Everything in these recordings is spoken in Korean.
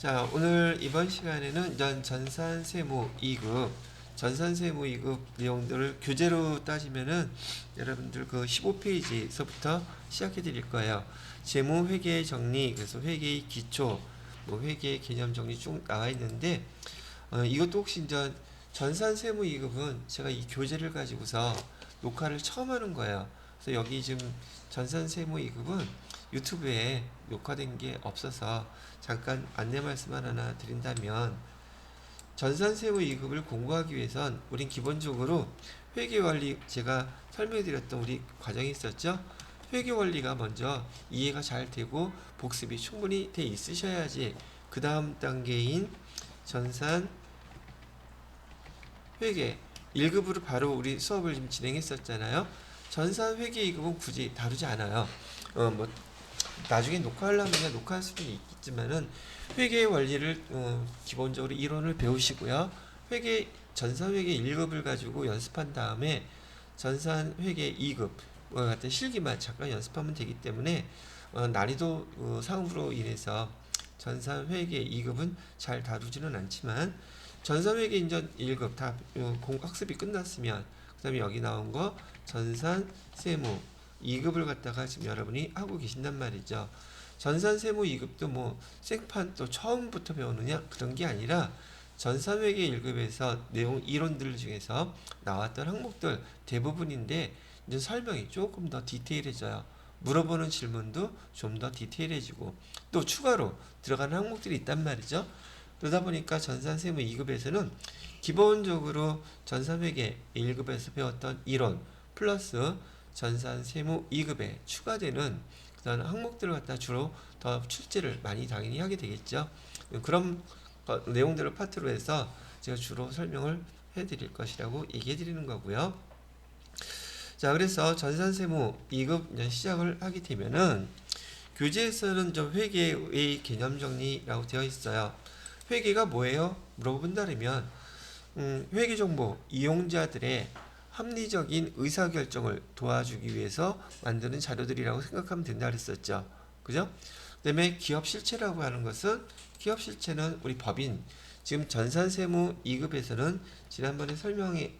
자, 오늘 이번 시간에는 전산세무 2급, 전산세무 2급 내용들을 교재로 따지면은 여러분들 그 15페이지서부터 시작해 드릴 거예요. 재무회계 정리, 그래서 회계의 기초, 뭐 회계 개념 정리 쭉 나와 있는데, 이것도 혹시 이제 전산세무 2급은 제가 이 교재를 가지고서 녹화를 처음 하는 거예요. 그래서 여기 지금 전산세무 2급은 유튜브에 녹화된 게 없어서 잠깐 안내 말씀만 하나 드린다면, 전산세무 2급을 공부하기 위해선 우린 기본적으로 회계원리, 제가 설명해 드렸던 우리 과정이 있었죠. 회계원리가 먼저 이해가 잘 되고 복습이 충분히 돼 있으셔야지 그 다음 단계인 전산 회계 1급으로 바로 우리 수업을 지금 진행했었잖아요. 전산 회계 2급은 굳이 다루지 않아요. 뭐 나중에 녹화하려면 녹화할 수는 있겠지만은 회계 원리를 기본적으로 이론을 배우시고요. 전산 회계 1급을 가지고 연습한 다음에 전산 회계 2급 같은 실기만 잠깐 연습하면 되기 때문에 난이도 상으로 인해서 전산 회계 2급은 잘 다루지는 않지만, 전산회계 인전 1급 다 학습이 끝났으면 그 다음에 여기 나온 거 전산 세무 2급을 갖다가 지금 여러분이 하고 계신단 말이죠. 전산 세무 2급도 뭐 생판 또 처음부터 배우느냐 그런 게 아니라 전산회계 1급에서 내용 이론들 중에서 나왔던 항목들 대부분인데, 이제 설명이 조금 더 디테일해져요. 물어보는 질문도 좀 더 디테일해지고 또 추가로 들어가는 항목들이 있단 말이죠. 그러다 보니까 전산세무 2급에서는 기본적으로 전산회계 1급에서 배웠던 이론 플러스 전산세무 2급에 추가되는 그런 항목들을 갖다 주로 더 출제를 많이 당연히 하게 되겠죠. 그런 내용들을 파트로 해서 제가 주로 설명을 해드릴 것이라고 얘기해 드리는 거고요. 자, 그래서 전산세무 2급 시작을 하게 되면은 교재에서는 좀 회계의 개념 정리라고 되어 있어요. 회계가 뭐예요? 물어본다면 회계정보 이용자들의 합리적인 의사결정을 도와주기 위해서 만드는 자료들이라고 생각하면 된다 그랬었죠. 그죠? 그 다음에 기업실체라고 하는 것은, 기업실체는 우리 법인, 지금 전산세무 2급에서는 지난번에 설명이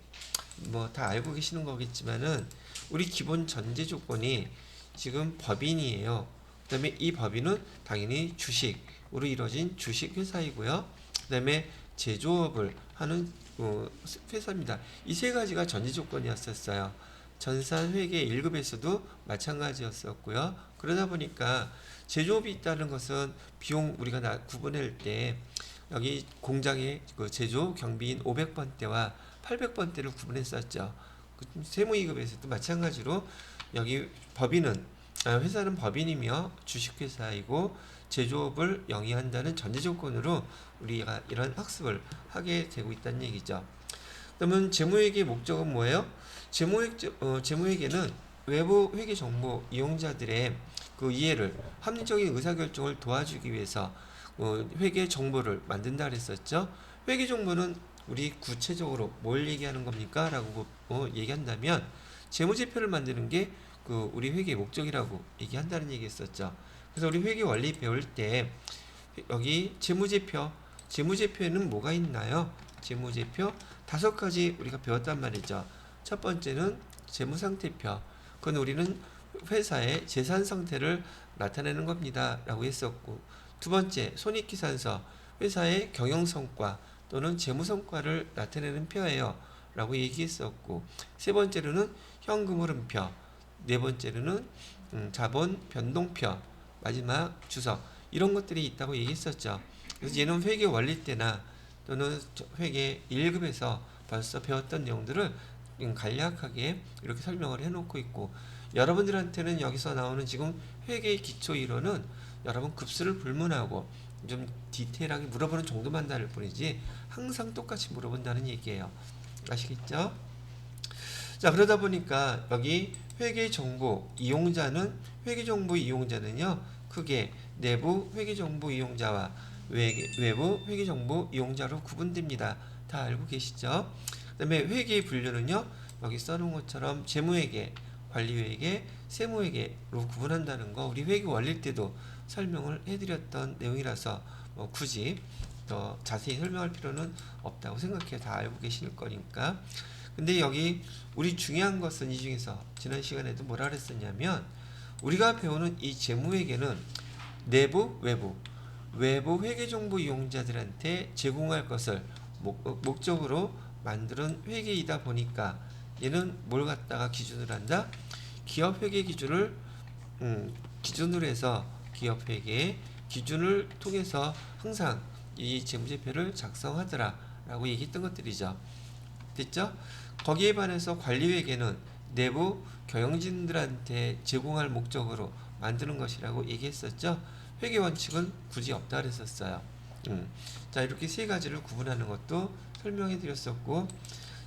뭐 다 알고 계시는 거겠지만은 우리 기본 전제 조건이 지금 법인이에요. 그 다음에 이 법인은 당연히 주식으로 이루어진 주식회사이고요. 그 다음에 제조업을 하는 회사입니다. 이 세 가지가 전제 조건이었었어요. 전산회계 1급에서도 마찬가지였었고요. 그러다 보니까 제조업이 있다는 것은 비용 우리가 구분할 때 여기 공장의 그 제조 경비인 500번대와 800번대를 구분했었죠. 세무 2급에서도 마찬가지로 여기 회사는 법인이며 주식회사이고 제조업을 영위한다는 전제 조건으로 우리가 이런 학습을 하게 되고 있다는 얘기죠. 그러면 재무회계의 목적은 뭐예요? 재무회계는 외부 회계 정보 이용자들의 그 이해를, 합리적인 의사결정을 도와주기 위해서 회계 정보를 만든다 그랬었죠. 회계 정보는 우리 구체적으로 뭘 얘기하는 겁니까? 라고 얘기한다면 재무제표를 만드는 게 그 우리 회계의 목적이라고 얘기한다는 얘기했었죠. 그래서 우리 회계 원리 배울 때 여기 재무제표에는 뭐가 있나요? 재무제표 5가지 우리가 배웠단 말이죠. 첫 번째는 재무상태표. 그건 우리는 회사의 재산 상태를 나타내는 겁니다 라고 했었고, 두 번째 손익기산서, 회사의 경영성과 또는 재무성과를 나타내는 표예요 라고 얘기했었고, 세 번째로는 현금흐름표, 네 번째로는 자본 변동표, 마지막 주석, 이런 것들이 있다고 얘기했었죠. 그래서 얘는 회계 원리 때나 또는 회계 1급에서 벌써 배웠던 내용들을 간략하게 이렇게 설명을 해놓고 있고, 여러분들한테는 여기서 나오는 지금 회계의 기초 이론은 여러분 급수를 불문하고 좀 디테일하게 물어보는 정도만 다를 뿐이지 항상 똑같이 물어본다는 얘기예요. 아시겠죠? 자, 그러다 보니까 여기 회계정보 이용자는요 크게 내부 회계정보 이용자와 외부 회계정보 이용자로 구분됩니다. 다 알고 계시죠? 그 다음에 회계의 분류는요 여기 써놓은 것처럼 재무회계, 관리회계, 세무회계로 구분한다는 거 우리 회계 원리 때도 설명을 해드렸던 내용이라서 굳이 더 자세히 설명할 필요는 없다고 생각해요. 다 알고 계실 거니까. 근데 여기 우리 중요한 것은 이 중에서 지난 시간에도 뭐라 그랬었냐면 우리가 배우는 이 재무회계는 내부, 외부 회계정보 이용자들한테 제공할 것을 목적으로 만드는 회계이다 보니까 얘는 뭘 갖다가 기준으로 한다? 기업회계 기준을 기준으로 해서 기업회계 기준을 통해서 항상 이 재무제표를 작성하더라 라고 얘기했던 것들이죠. 됐죠? 거기에 반해서 관리회계는 내부 경영진들한테 제공할 목적으로 만드는 것이라고 얘기했었죠. 회계 원칙은 굳이 없다 그랬었어요. 자, 이렇게 세 가지를 구분하는 것도 설명해 드렸었고,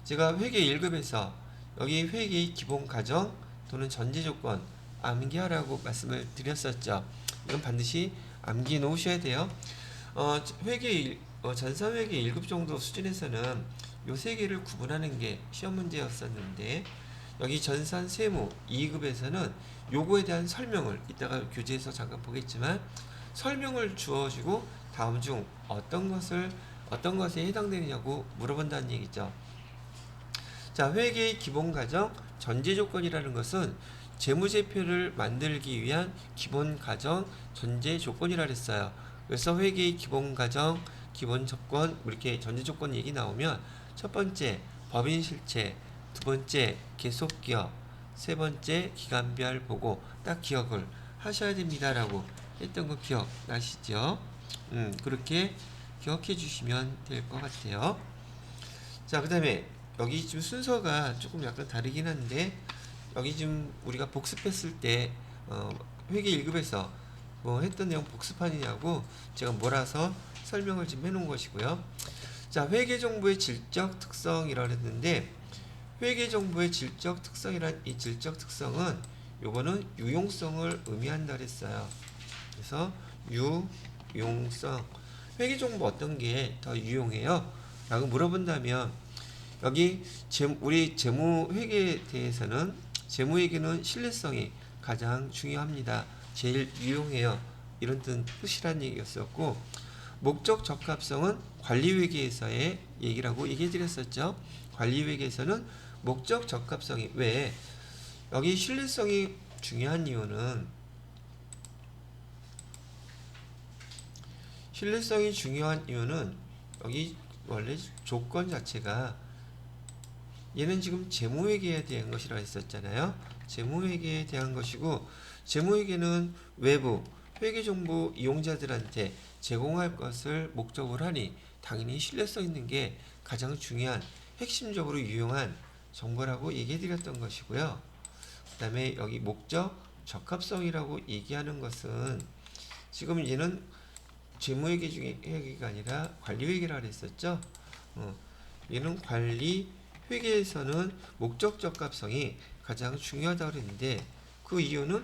제가 회계 1급에서 여기 회계의 기본 가정 또는 전제 조건 암기하라고 말씀을 드렸었죠. 이건 반드시 암기해 놓으셔야 돼요. 전산회계 1급 정도 수준에서는 요 세 개를 구분하는 게 시험 문제였었는데, 여기 전산 세무 2급에서는 요거에 대한 설명을 이따가 교재에서 잠깐 보겠지만 설명을 주어주고 다음 중 어떤 것에 해당되느냐고 물어본다는 얘기죠. 자, 회계의 기본 가정 전제 조건이라는 것은 재무제표를 만들기 위한 기본 가정 전제 조건이라 그랬어요. 그래서 회계의 기본 가정 기본 조건 이렇게 전제 조건 얘기 나오면 첫 번째 법인 실체, 두 번째 계속기업, 세 번째 기간별 보고 딱 기억을 하셔야 됩니다라고 했던 거 기억나시죠? 그렇게 기억해 주시면 될 것 같아요. 자, 그 다음에 여기 지금 순서가 조금 약간 다르긴 한데 여기 지금 우리가 복습했을 때 회계 1급에서 뭐 했던 내용 복습하느냐고 제가 몰아서 설명을 좀 해놓은 것이고요. 자, 회계정보의 질적 특성이라고 했는데 회계정보의 질적 특성이란 이 질적 특성은 요거는 유용성을 의미한다 그랬어요. 그래서 유용성 회계정보 어떤 게 더 유용해요? 라고 물어본다면 여기 우리 재무회계에 대해서는 재무회계는 신뢰성이 가장 중요합니다. 제일 유용해요. 이런 뜻이란 얘기였었고 목적 적합성은 관리회계에서의 얘기라고 얘기해드렸었죠. 관리회계에서는 목적 적합성이 왜 여기 신뢰성이 중요한 이유는 여기 원래 조건 자체가 얘는 지금 재무회계에 대한 것이라 했었잖아요. 재무회계에 대한 것이고 재무회계는 외부 회계정보 이용자들한테 제공할 것을 목적으로 하니 당연히 신뢰성 있는 게 가장 중요한 핵심적으로 유용한 정보라고 얘기해 드렸던 것이고요. 그 다음에 여기 목적 적합성이라고 얘기하는 것은 지금 얘는 재무회계 중에 회계가 아니라 관리회계라고 했었죠. 얘는 관리회계에서는 목적 적합성이 가장 중요하다고 그랬는데 그 이유는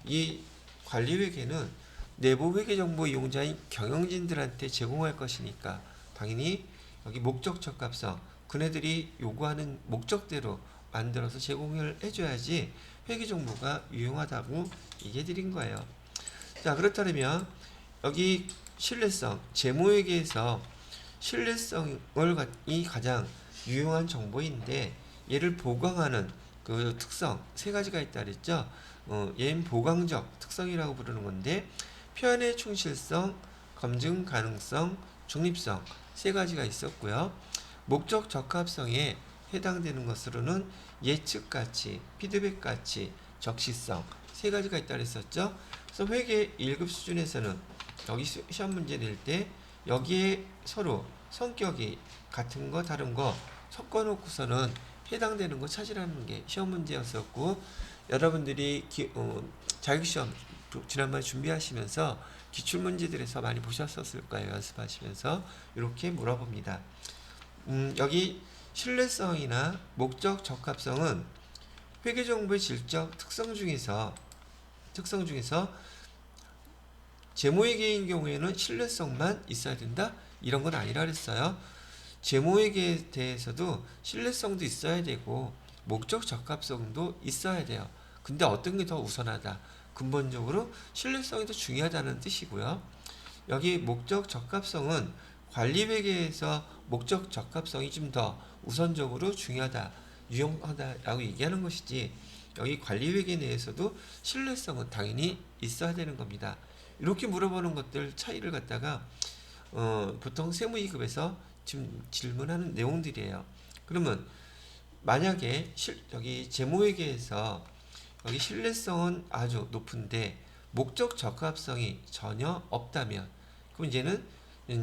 이 관리회계는 내부 회계정보 이용자인 경영진들한테 제공할 것이니까 당연히 여기 목적 적합성 그네들이 요구하는 목적대로 만들어서 제공을 해줘야지 회계정보가 유용하다고 얘기해 드린 거예요. 자, 그렇다면 여기 신뢰성 재무회계에서 신뢰성이 가장 유용한 정보인데 얘를 보강하는 그 특성 세 가지가 있다 그랬죠. 얘는 보강적 특성이라고 부르는 건데 표현의 충실성, 검증 가능성, 중립성 세 가지가 있었고요. 목적 적합성에 해당되는 것으로는 예측 가치, 피드백 가치, 적시성 세 가지가 있다 그랬었죠. 그래서 회계 1급 수준에서는 여기 시험 문제 낼 때 여기에 서로 성격이 같은 거 다른 거 섞어놓고서는 해당되는 거 찾으라는 게 시험 문제였었고 여러분들이 자격시험 지난번에 준비하시면서 기출문제들에서 많이 보셨었을 거예요. 연습하시면서 이렇게 물어봅니다. 여기 신뢰성이나 목적 적합성은 회계정보의 질적 특성 중에서 재무회계인 경우에는 신뢰성만 있어야 된다? 이런 건 아니라 그랬어요. 재무회계에 대해서도 신뢰성도 있어야 되고 목적 적합성도 있어야 돼요. 근데 어떤 게 더 우선하다? 근본적으로 신뢰성이 더 중요하다는 뜻이고요. 여기 목적 적합성은 관리회계에서 목적 적합성이 좀 더 우선적으로 중요하다, 유용하다라고 얘기하는 것이지, 여기 관리회계 내에서도 신뢰성은 당연히 있어야 되는 겁니다. 이렇게 물어보는 것들 차이를 갖다가 보통 세무2급에서 지금 질문하는 내용들이에요. 그러면 만약에 여기 재무회계에서 여기 신뢰성은 아주 높은데 목적 적합성이 전혀 없다면, 그럼 이제는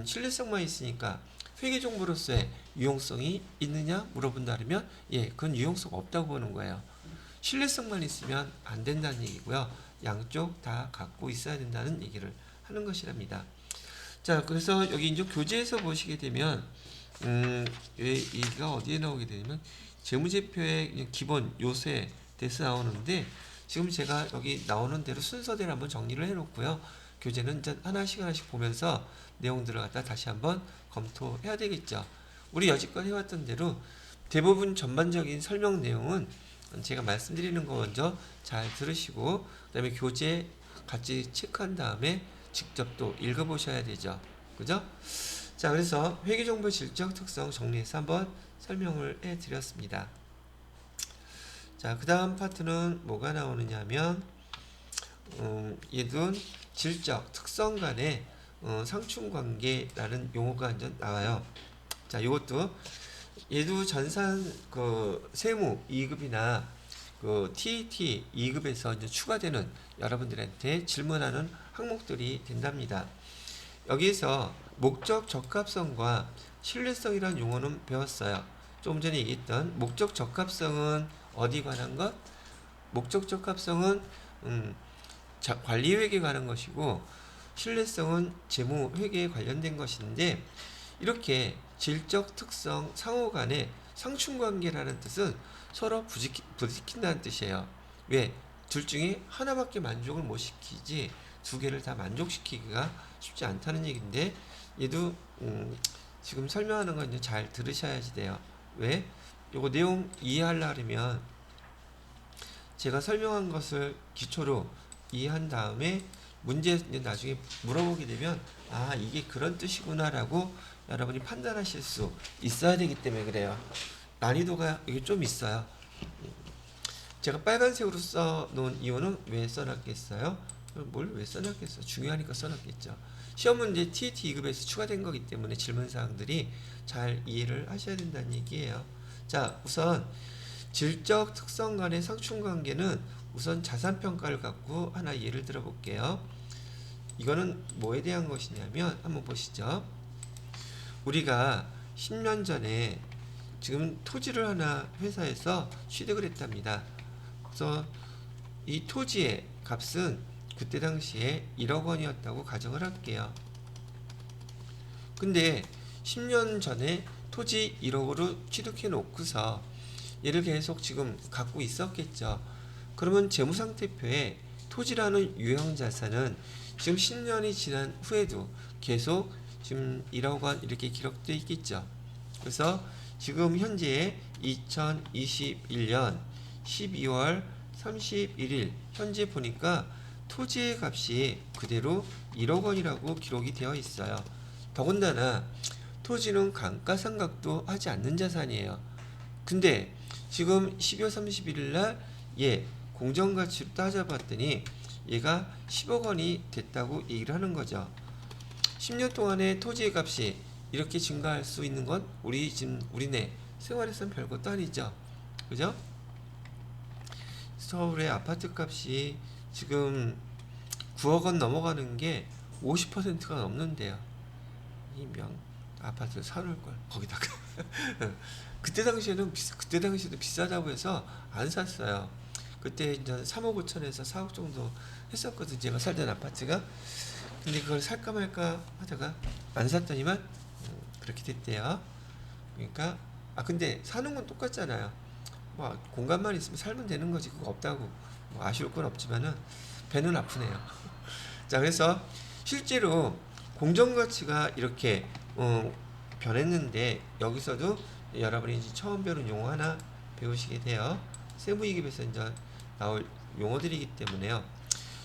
신뢰성만 있으니까 회계 정보로서의 유용성이 있느냐 물어본다면, 예, 그건 유용성 없다고 보는 거예요. 신뢰성만 있으면 안 된다는 얘기고요. 양쪽 다 갖고 있어야 된다는 얘기를 하는 것이랍니다. 자, 그래서 여기 이제 교재에서 보시게 되면 얘가 어디에 나오게 되냐면 재무제표의 기본 요소에 대해서 나오는데, 지금 제가 여기 나오는 대로 순서대로 한번 정리를 해놓고요. 교재는 이제 하나씩 보면서 내용들을 갖다 다시 한번 검토해야 되겠죠. 우리 여지껏 해왔던 대로 대부분 전반적인 설명 내용은 제가 말씀드리는 거 먼저 잘 들으시고, 그 다음에 교재 같이 체크한 다음에 직접 또 읽어보셔야 되죠. 그죠? 자, 그래서 회계정보 질적 특성 정리해서 한번 설명을 해드렸습니다. 자, 그 다음 파트는 뭐가 나오느냐 하면 얘도 질적 특성 간의 상충관계라는 용어가 이제 나와요. 자, 이것도 얘도 전산 세무 2급이나 TAT 2급에서 이제 추가되는 여러분들한테 질문하는 항목들이 된답니다. 여기에서 목적 적합성과 신뢰성이라는 용어는 배웠어요. 조금 전에 얘기했던 목적 적합성은 어디 관한 것? 목적 적합성은 관리회계에 관한 것이고, 신뢰성은 재무회계에 관련된 것인데, 이렇게 질적 특성 상호 간의 상충관계라는 뜻은 서로 부딪힌다는 뜻이에요. 왜? 둘 중에 하나밖에 만족을 못 시키지 두 개를 다 만족시키기가 쉽지 않다는 얘기인데, 얘도 지금 설명하는 건 이제 잘 들으셔야지 돼요. 왜? 요거 내용 이해하려면 제가 설명한 것을 기초로 이해한 다음에 문제 나중에 물어보게 되면, 아, 이게 그런 뜻이구나 라고 여러분이 판단하실 수 있어야 되기 때문에 그래요. 난이도가 이게 좀 있어요. 제가 빨간색으로 써놓은 이유는 왜 써놨겠어요? 뭘 왜 써놨겠어요? 중요하니까 써놨겠죠. 시험 문제 TET 2급에서 추가된 거기 때문에 질문사항들이 잘 이해를 하셔야 된다는 얘기예요. 자, 우선 질적 특성 간의 상충관계는 우선 자산평가를 갖고 하나 예를 들어 볼게요. 이거는 뭐에 대한 것이냐면 한번 보시죠. 우리가 10년 전에 지금 토지를 하나 회사에서 취득을 했답니다. 그래서 이 토지의 값은 그때 당시에 1억 원이었다고 가정을 할게요. 근데 10년 전에 토지 1억으로 취득해 놓고서 얘를 계속 지금 갖고 있었겠죠. 그러면 재무상태표에 토지라는 유형자산은 지금 10년이 지난 후에도 계속 지금 1억 원 이렇게 기록되어 있겠죠. 그래서 지금 현재 2021년 12월 31일 현재 보니까 토지의 값이 그대로 1억 원이라고 기록이 되어 있어요. 더군다나 토지는 감가상각도 하지 않는 자산이에요. 근데 지금 12월 31일 날 공정가치로 따져봤더니 얘가 10억 원이 됐다고 얘기를 하는 거죠. 10년 동안에 토지의 값이 이렇게 증가할 수 있는 건 우리네 생활에서는 별것도 아니죠. 그죠? 서울의 아파트 값이 지금 9억 원 넘어가는 게 50%가 넘는데요. 이 아파트 사놓을 걸 거기다가 그때 당시에도 비싸다고 해서 안 샀어요. 그때 이제 3억 5천에서 4억 정도 했었거든, 제가 살던 아파트가. 근데 그걸 살까 말까 하다가 안 샀더니만 그렇게 됐대요. 그러니까 근데 사는 건 똑같잖아요. 뭐 공간만 있으면 살면 되는 거지. 그거 없다고 뭐 아쉬울 건 없지만은 배는 아프네요. 자, 그래서 실제로 공정가치가 이렇게 변했는데, 여기서도 여러분이 이제 처음 배우는 용어 하나 배우시게 돼요. 세무2급에서 이제 나올 용어들이기 때문에요.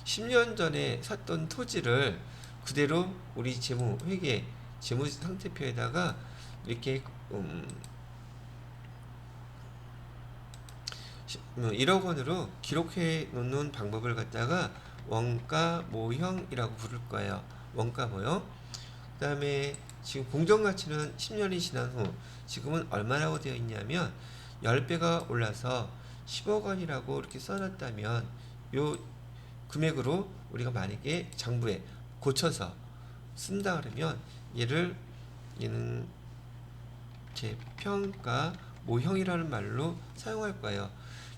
10년 전에 샀던 토지를 그대로 우리 재무 회계 재무 상태표에다가 이렇게 1억 원으로 기록해 놓는 방법을 갖다가 원가 모형이라고 부를 거예요. 원가 모형. 그 다음에 지금 공정가치는 10년이 지난 후 지금은 얼마라고 되어 있냐면 10배가 올라서 10억 원이라고 이렇게 써놨다면 요 금액으로 우리가 만약에 장부에 고쳐서 쓴다 그러면 얘는 재평가 모형이라는 말로 사용할 거예요.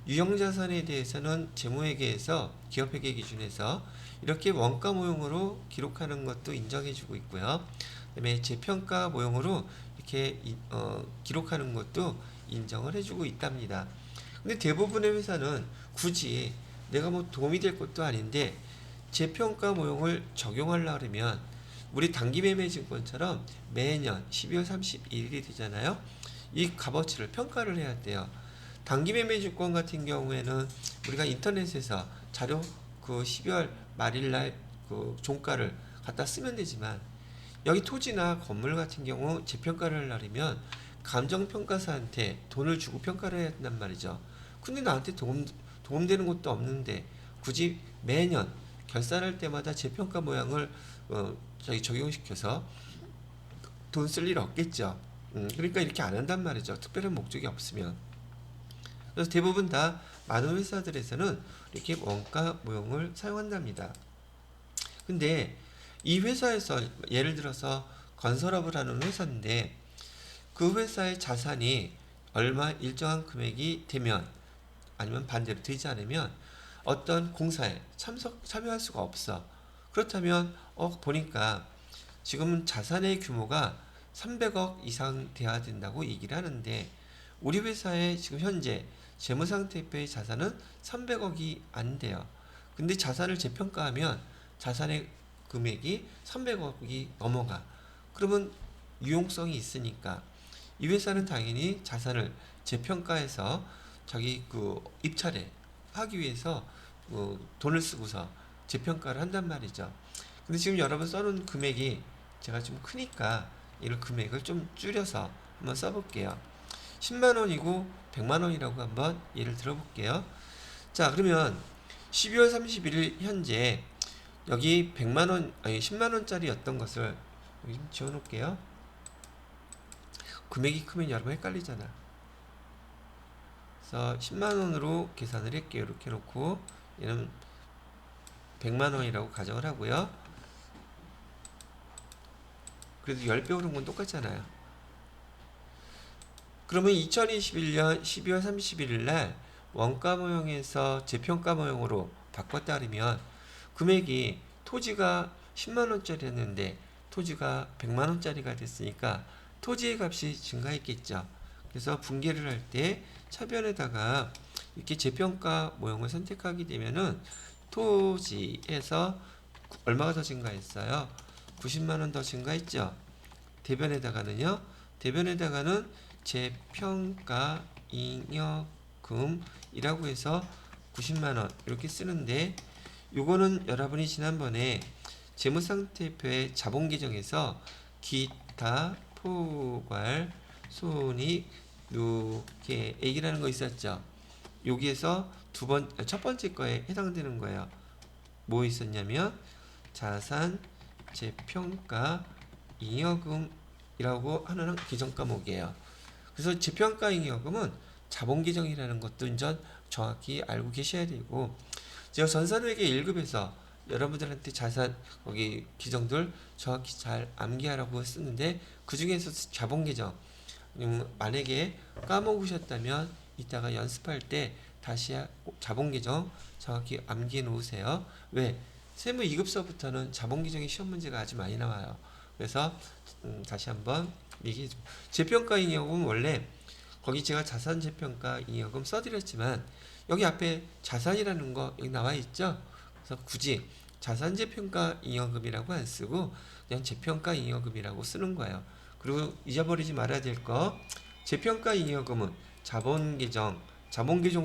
유형자산에 대해서는 재무회계에서 기업회계 기준에서 이렇게 원가 모형으로 기록하는 것도 인정해주고 있고요. 그다음에 재평가 모형으로 이렇게 기록하는 것도 인정을 해주고 있답니다. 근데 대부분의 회사는 굳이 내가 뭐 도움이 될 것도 아닌데 재평가 모형을 적용하려고 하면 우리 단기매매증권처럼 매년 12월 31일이 되잖아요. 이 값어치를 평가를 해야 돼요. 단기매매증권 같은 경우에는 우리가 인터넷에서 자료 그 12월 말일날 그 종가를 갖다 쓰면 되지만 여기 토지나 건물 같은 경우 재평가를 하려면 감정평가사한테 돈을 주고 평가를 해야 된단 말이죠. 근데 나한테 도움되는 것도 없는데 굳이 매년 결산할 때마다 재평가 모양을 적용시켜서 돈 쓸 일 없겠죠. 그러니까 이렇게 안 한단 말이죠. 특별한 목적이 없으면. 그래서 대부분 다 많은 회사들에서는 이렇게 원가 모형을 사용한답니다. 근데 이 회사에서 예를 들어서 건설업을 하는 회사인데 그 회사의 자산이 얼마 일정한 금액이 되면 아니면 반대로 되지 않으면 어떤 공사에 참여할 수가 없어. 그렇다면 보니까 지금은 자산의 규모가 300억 이상 돼야 된다고 얘기를 하는데 우리 회사의 지금 현재 재무상태표의 자산은 300억이 안 돼요. 근데 자산을 재평가하면 자산의 금액이 300억이 넘어가. 그러면 유용성이 있으니까 이 회사는 당연히 자산을 재평가해서 자기 그 입찰에 하기 위해서 돈을 쓰고서 재평가를 한단 말이죠. 근데 지금 여러분 써놓은 금액이 제가 좀 크니까 이 금액을 좀 줄여서 한번 써볼게요. 10만원이고 100만원이라고 한번 예를 들어볼게요. 자, 그러면 12월 31일 현재 여기 100만원, 아니 10만원짜리였던 것을 여기 좀 지워놓을게요. 금액이 크면 여러분 헷갈리잖아. 그래서 10만원으로 계산을 할게요. 이렇게 해놓고 얘는 100만원이라고 가정을 하고요. 그래도 10배 오른 건 똑같잖아요. 그러면 2021년 12월 31일 날 원가 모형에서 재평가 모형으로 바꿨다 그러면 금액이 토지가 10만원짜리였는데 토지가 100만원짜리가 됐으니까 토지의 값이 증가했겠죠. 그래서 분계를 할 때 차변에다가 이렇게 재평가 모형을 선택하게 되면은 토지에서 얼마가 더 증가했어요? 90만원 더 증가했죠. 대변에다가는 재평가 잉여금이라고 해서 90만원 이렇게 쓰는데 요거는 여러분이 지난번에 재무상태표의 자본계정에서 기타 포괄 손익 누계액이라는 거 있었죠. 여기에서 첫 번째 거에 해당되는 거예요. 뭐 있었냐면 자산 재평가 잉여금이라고 하는 계정 과목이에요. 그래서 재평가 잉여금은 자본계정이라는 것도 이제 정확히 알고 계셔야 되고 제가 전산회계 1급에서 여러분들한테 자산 거기 계정들 정확히 잘 암기하라고 쓰는데 그 중에서 자본계정 만약에 까먹으셨다면 이따가 연습할 때 다시 자본계정 정확히 암기해 놓으세요. 왜? 세무 2급서부터는 자본계정의 시험 문제가 아주 많이 나와요. 그래서 다시 한번 얘기해 줘. 재평가 잉여금은 원래 거기 제가 자산 재평가 잉여금 써드렸지만 여기 앞에 자산이라는 거 여기 나와 있죠. 그래서 굳이 자산 재평가 잉여금이라고 안 쓰고 그냥 재평가 잉여금이라고 쓰는 거예요. 그리고 잊어버리지 말아야 될 거 재평가 잉여금은 자본계정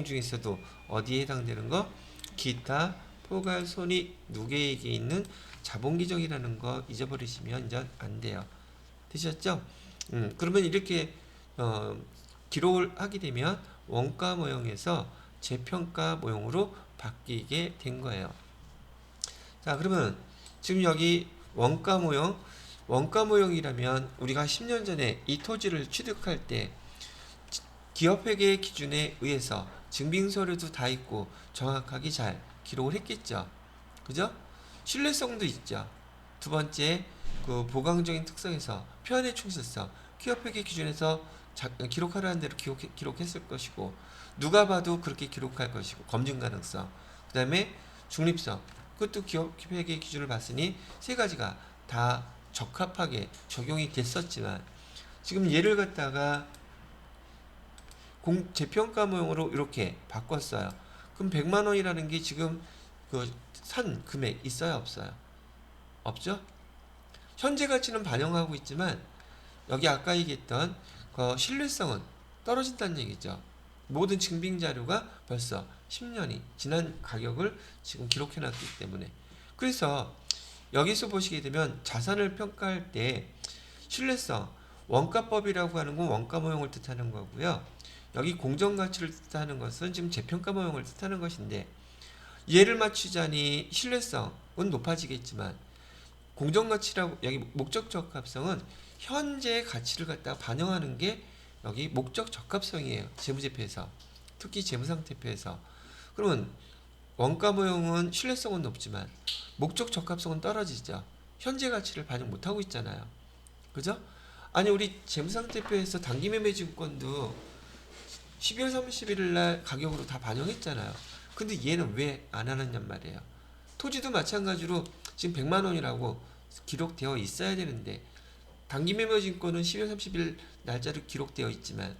중에서도 어디에 해당되는 거? 기타 포괄 손익 누계액에 있는 자본기정이라는 거 잊어버리시면 이제 안 돼요. 되셨죠? 그러면 이렇게 기록을 하게 되면 원가 모형에서 재평가 모형으로 바뀌게 된 거예요. 자, 그러면 지금 여기 원가 모형이라면 우리가 10년 전에 이 토지를 취득할 때 기업회계 기준에 의해서 증빙서류도 다 있고 정확하게 잘 기록을 했겠죠. 그죠? 신뢰성도 있죠. 두 번째, 그 보강적인 특성에서 표현의 충실성, 기업회계 기준에서 기록하라는 대로 기록했을 것이고, 누가 봐도 그렇게 기록할 것이고, 검증 가능성, 그 다음에 중립성, 그것도 기업회계 기준을 봤으니 세 가지가 다 적합하게 적용이 됐었지만, 지금 얘를 갖다가 재평가 모형으로 이렇게 바꿨어요. 그럼 100만 원이라는 게 지금 그 산 금액 있어요, 없어요? 없죠? 현재 가치는 반영하고 있지만 여기 아까 얘기했던 그 신뢰성은 떨어진다는 얘기죠. 모든 증빙 자료가 벌써 10년이 지난 가격을 지금 기록해 놨기 때문에. 그래서 여기서 보시게 되면 자산을 평가할 때 신뢰성, 원가법이라고 하는 건 원가 모형을 뜻하는 거고요. 여기 공정가치를 뜻하는 것은 지금 재평가 모형을 뜻하는 것인데, 얘를 맞추자니 신뢰성은 높아지겠지만 공정가치라고, 여기 목적 적합성은 현재의 가치를 갖다가 반영하는 게 여기 목적 적합성이에요. 재무제표에서, 특히 재무상태표에서. 그러면 원가 모형은 신뢰성은 높지만 목적 적합성은 떨어지죠. 현재 가치를 반영 못하고 있잖아요. 그죠? 아니, 우리 재무상태표에서 단기매매증권도 12월 31일 날 가격으로 다 반영했잖아요. 근데 얘는 왜 안 하느냔 말이에요. 토지도 마찬가지로 지금 100만 원이라고 기록되어 있어야 되는데, 단기매매증권은 12월 30일 날짜로 기록되어 있지만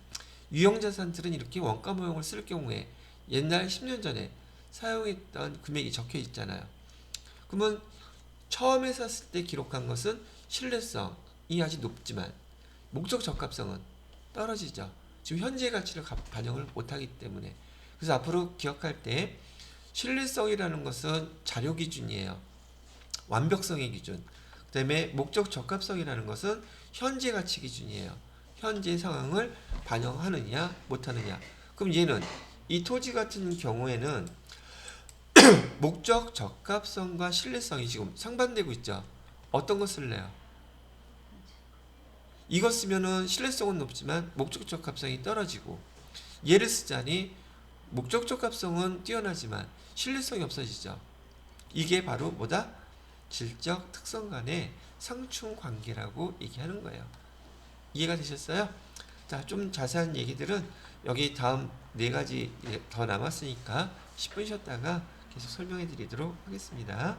유형자산들은 이렇게 원가 모형을 쓸 경우에 옛날 10년 전에 사용했던 금액이 적혀 있잖아요. 그러면 처음에 샀을 때 기록한 것은 신뢰성이 아주 높지만 목적 적합성은 떨어지죠. 지금 현재 가치를 반영을 못하기 때문에. 그래서 앞으로 기억할 때 신뢰성이라는 것은 자료 기준이에요. 완벽성의 기준. 그 다음에 목적 적합성이라는 것은 현재 가치 기준이에요. 현재 상황을 반영하느냐 못하느냐. 그럼 얘는 이 토지 같은 경우에는 목적 적합성과 신뢰성이 지금 상반되고 있죠. 어떤 거 쓸래요? 이거 쓰면은 신뢰성은 높지만 목적 적합성이 떨어지고, 얘를 쓰자니 목적 적합성은 뛰어나지만 신뢰성이 없어지죠. 이게 바로 뭐다? 질적 특성 간의 상충 관계라고 얘기하는 거예요. 이해가 되셨어요? 자, 좀 자세한 얘기들은 여기 다음 4가지 더 남았으니까 10분 쉬었다가 계속 설명해 드리도록 하겠습니다.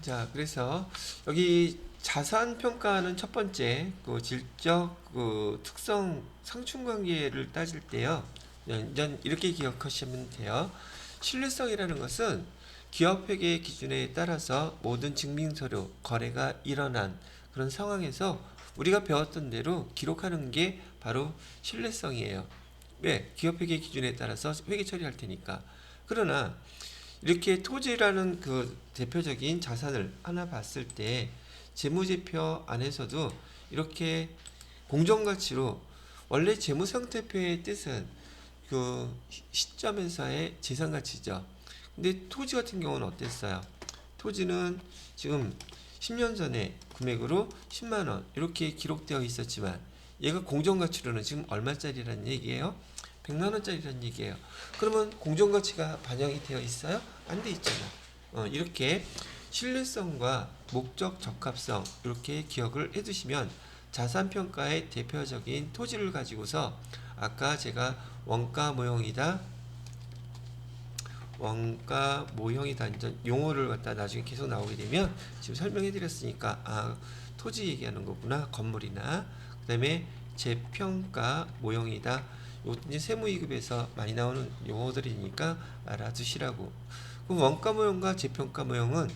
자, 그래서 여기 자산 평가는 첫 번째 그 질적 그 특성 상충 관계를 따질 때요. 이렇게 기억하시면 돼요. 신뢰성이라는 것은 기업 회계 기준에 따라서 모든 증빙 서류 거래가 일어난 그런 상황에서 우리가 배웠던 대로 기록하는 게 바로 신뢰성이에요. 왜? 기업 회계 기준에 따라서 회계 처리할 테니까. 그러나 이렇게 토지라는 그 대표적인 자산을 하나 봤을 때 재무제표 안에서도 이렇게 공정가치로, 원래 재무상태표의 뜻은 그 시점에서의 재산가치죠. 근데 토지 같은 경우는 어땠어요? 토지는 지금 10년 전에 금액으로 10만 원 이렇게 기록되어 있었지만 얘가 공정가치로는 지금 얼마짜리라는 얘기예요? 100만 원짜리라는 얘기예요. 그러면 공정가치가 반영이 되어 있어요? 안 돼 있잖아. 이렇게 신뢰성과 목적 적합성 이렇게 기억을 해두시면 자산평가의 대표적인 토지를 가지고서 아까 제가 원가 모형이다 이제 용어를 갖다 나중에 계속 나오게 되면 지금 설명해 드렸으니까 토지 얘기하는 거구나. 건물이나 그 다음에 재평가 모형이다. 요 이제 세무이급에서 많이 나오는 용어들이니까 알아두시라고. 그럼 원가 모형과 재평가 모형은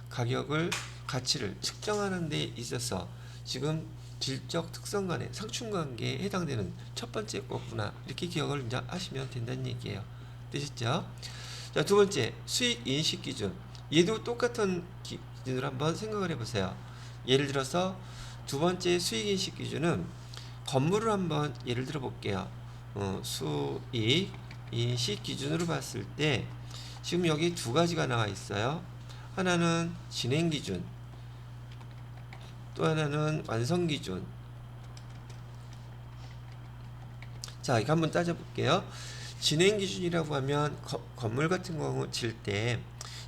가격을 가치를 측정하는 데 있어서 지금 질적 특성 간의 상충관계에 해당되는 첫 번째 거구나. 이렇게 기억을 이제 하시면 된다는 얘기예요. 되셨죠? 자, 두 번째 수익 인식 기준. 얘도 똑같은 기준으로 한번 생각을 해보세요. 예를 들어서 두 번째 수익 인식 기준은 건물을 한번 예를 들어 볼게요. 수익 인식 기준으로 봤을 때 지금 여기 두 가지가 나와 있어요. 하나는 진행 기준, 또 하나는 완성 기준. 자, 이거 한번 따져볼게요. 진행 기준이라고 하면 건물 같은 경우 질 때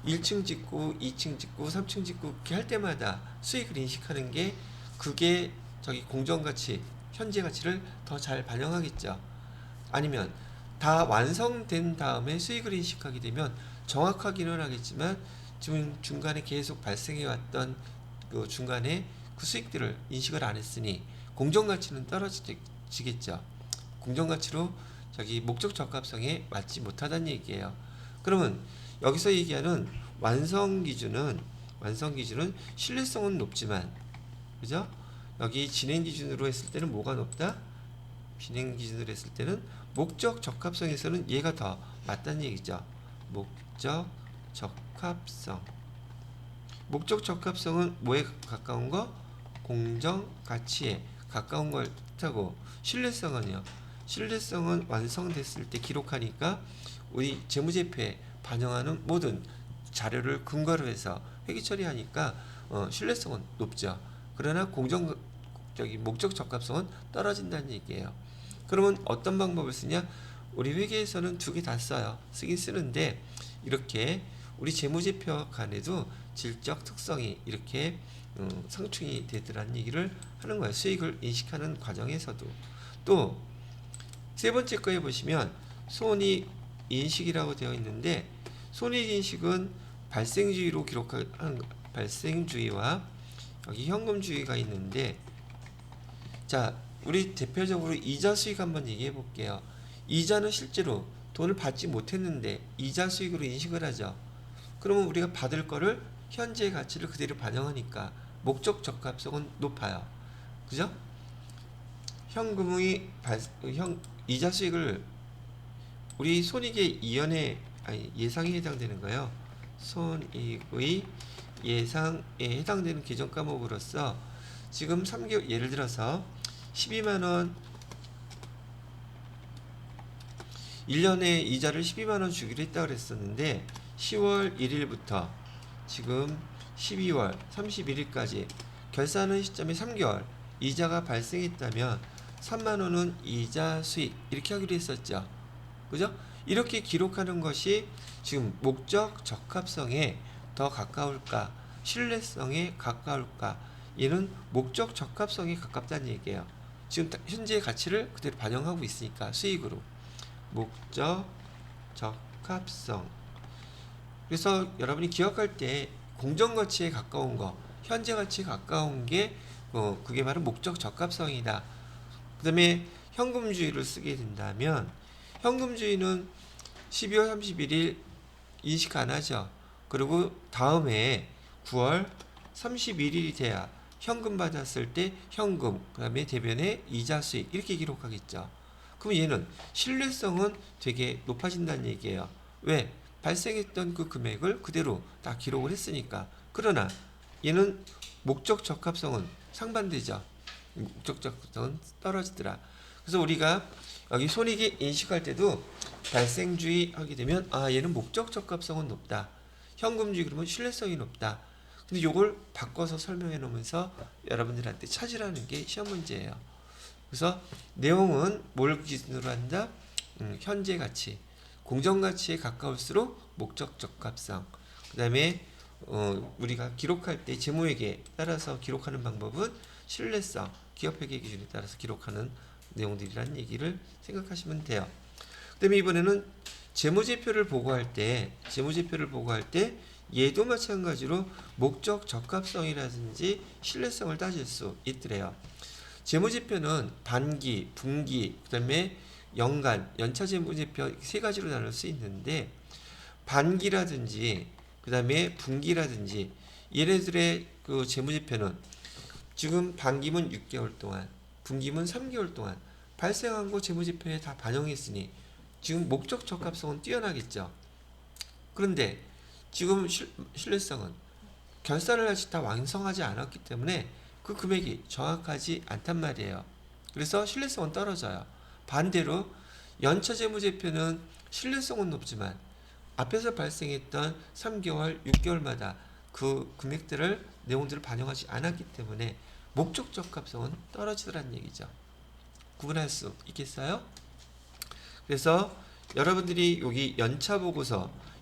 1층 짓고 2층 짓고 3층 짓고 이렇게 할 때마다 수익을 인식하는 게 그게 저기 공정가치, 현재 가치를 더 잘 반영하겠죠. 아니면 다 완성된 다음에 수익을 인식하게 되면 정확하기는 하겠지만 지금 중간에 계속 발생해 왔던 그 중간에 그 수익들을 인식을 안 했으니 공정가치는 떨어지겠죠. 공정가치로 저기 목적 적합성에 맞지 못하다는 얘기예요. 그러면 여기서 얘기하는 완성 기준은 신뢰성은 높지만, 그죠? 여기 진행 기준으로 했을 때는 뭐가 높다? 진행 기준으로 했을 때는 목적 적합성에서는 얘가 더 맞다는 얘기죠. 목적 적합성. 목적 적합성은 뭐에 가까운 거? 공정 가치에 가까운 걸 뜻하고, 신뢰성은요. 신뢰성은 완성됐을 때 기록하니까 우리 재무제표에 반영하는 모든 자료를 근거로 해서 회계 처리하니까 신뢰성은 높죠. 그러나 목적 적합성은 떨어진다는 얘기예요. 그러면 어떤 방법을 쓰냐? 우리 회계에서는 두 개 다 써요. 쓰긴 쓰는데 이렇게 우리 재무제표 간에도 질적 특성이 이렇게 상충이 되더라는 얘기를 하는 거예요. 수익을 인식하는 과정에서도. 또 세 번째 거에 보시면 손익 인식이라고 되어 있는데, 손익 인식은 발생주의로 기록하는 발생주의와 여기 현금주의가 있는데, 자, 우리 대표적으로 이자 수익 한번 얘기해 볼게요. 이자는 실제로 돈을 받지 못했는데 이자 수익으로 인식을 하죠. 그러면 우리가 받을 거를 현재 가치를 그대로 반영하니까 목적 적합성은 높아요. 그죠? 현금의 이자 수익을 우리 손익의 예상에 해당되는 거예요. 손익의 예상에 해당되는 계정 과목으로서 지금 3개월 예를 들어서 12만원 1년에 이자를 12만원 주기로 했다고 그랬었는데 10월 1일부터 지금 12월 31일까지 결산하는 시점에 3개월 이자가 발생했다면 3만원은 이자 수익 이렇게 하기로 했었죠. 그죠? 이렇게 기록하는 것이 지금 목적 적합성에 더 가까울까, 신뢰성에 가까울까? 얘는 목적 적합성에 가깝다는 얘기예요. 지금 현재 가치를 그대로 반영하고 있으니까 수익으로. 목적 적합성. 그래서 여러분이 기억할 때 공정가치에 가까운 거, 현재 가치에 가까운 게 그게 바로 목적 적합성이다. 그 다음에 현금주의를 쓰게 된다면 현금주의는 12월 31일 인식 안 하죠. 그리고 다음에 9월 31일이 돼야 현금 받았을 때 현금, 그 다음에 대변에 이자 수익 이렇게 기록하겠죠. 그럼 얘는 신뢰성은 되게 높아진다는 얘기예요. 왜? 발생했던 그 금액을 그대로 다 기록을 했으니까. 그러나 얘는 목적 적합성은 상반되죠. 목적 적합성은 떨어지더라. 그래서 우리가 여기 손익이 인식할 때도 발생주의 하게 되면 얘는 목적 적합성은 높다. 현금주의 그러면 신뢰성이 높다. 근데 요걸 바꿔서 설명해 놓으면서 여러분들한테 찾으라는 게 시험 문제예요. 그래서 내용은 뭘 기준으로 한다? 현재 가치, 공정 가치에 가까울수록 목적 적합성. 그다음에 우리가 기록할 때 재무회계 따라서 기록하는 방법은 신뢰성, 기업회계 기준에 따라서 기록하는 내용들이라는 얘기를 생각하시면 돼요. 그다음에 이번에는 재무제표를 보고할 때 얘도 마찬가지로 목적 적합성이라든지 신뢰성을 따질 수 있더래요. 재무제표는 반기, 분기, 그다음에 연간, 연차 재무제표 세 가지로 나눌 수 있는데 반기라든지 그다음에 분기라든지 얘네들의 그 재무제표는 지금 반기면 6개월 동안, 분기면 3개월 동안 발생한 거 재무제표에 다 반영했으니 지금 목적 적합성은 뛰어나겠죠. 그런데 지금 신뢰성은 결산을 아직 다 완성하지 않았기 때문에 그 금액이 정확하지 않단 말이에요. 그래서 신뢰성은 떨어져요. 반대로 연차 재무제표는 신뢰성은 높지만 앞에서 발생했던 3개월, 6개월마다 그 금액들을 내용들을 반영하지 않았기 때문에 목적 적합성은 떨어지더라는 얘기죠. 구분할 수 있겠어요? 그래서 여러분들이 여기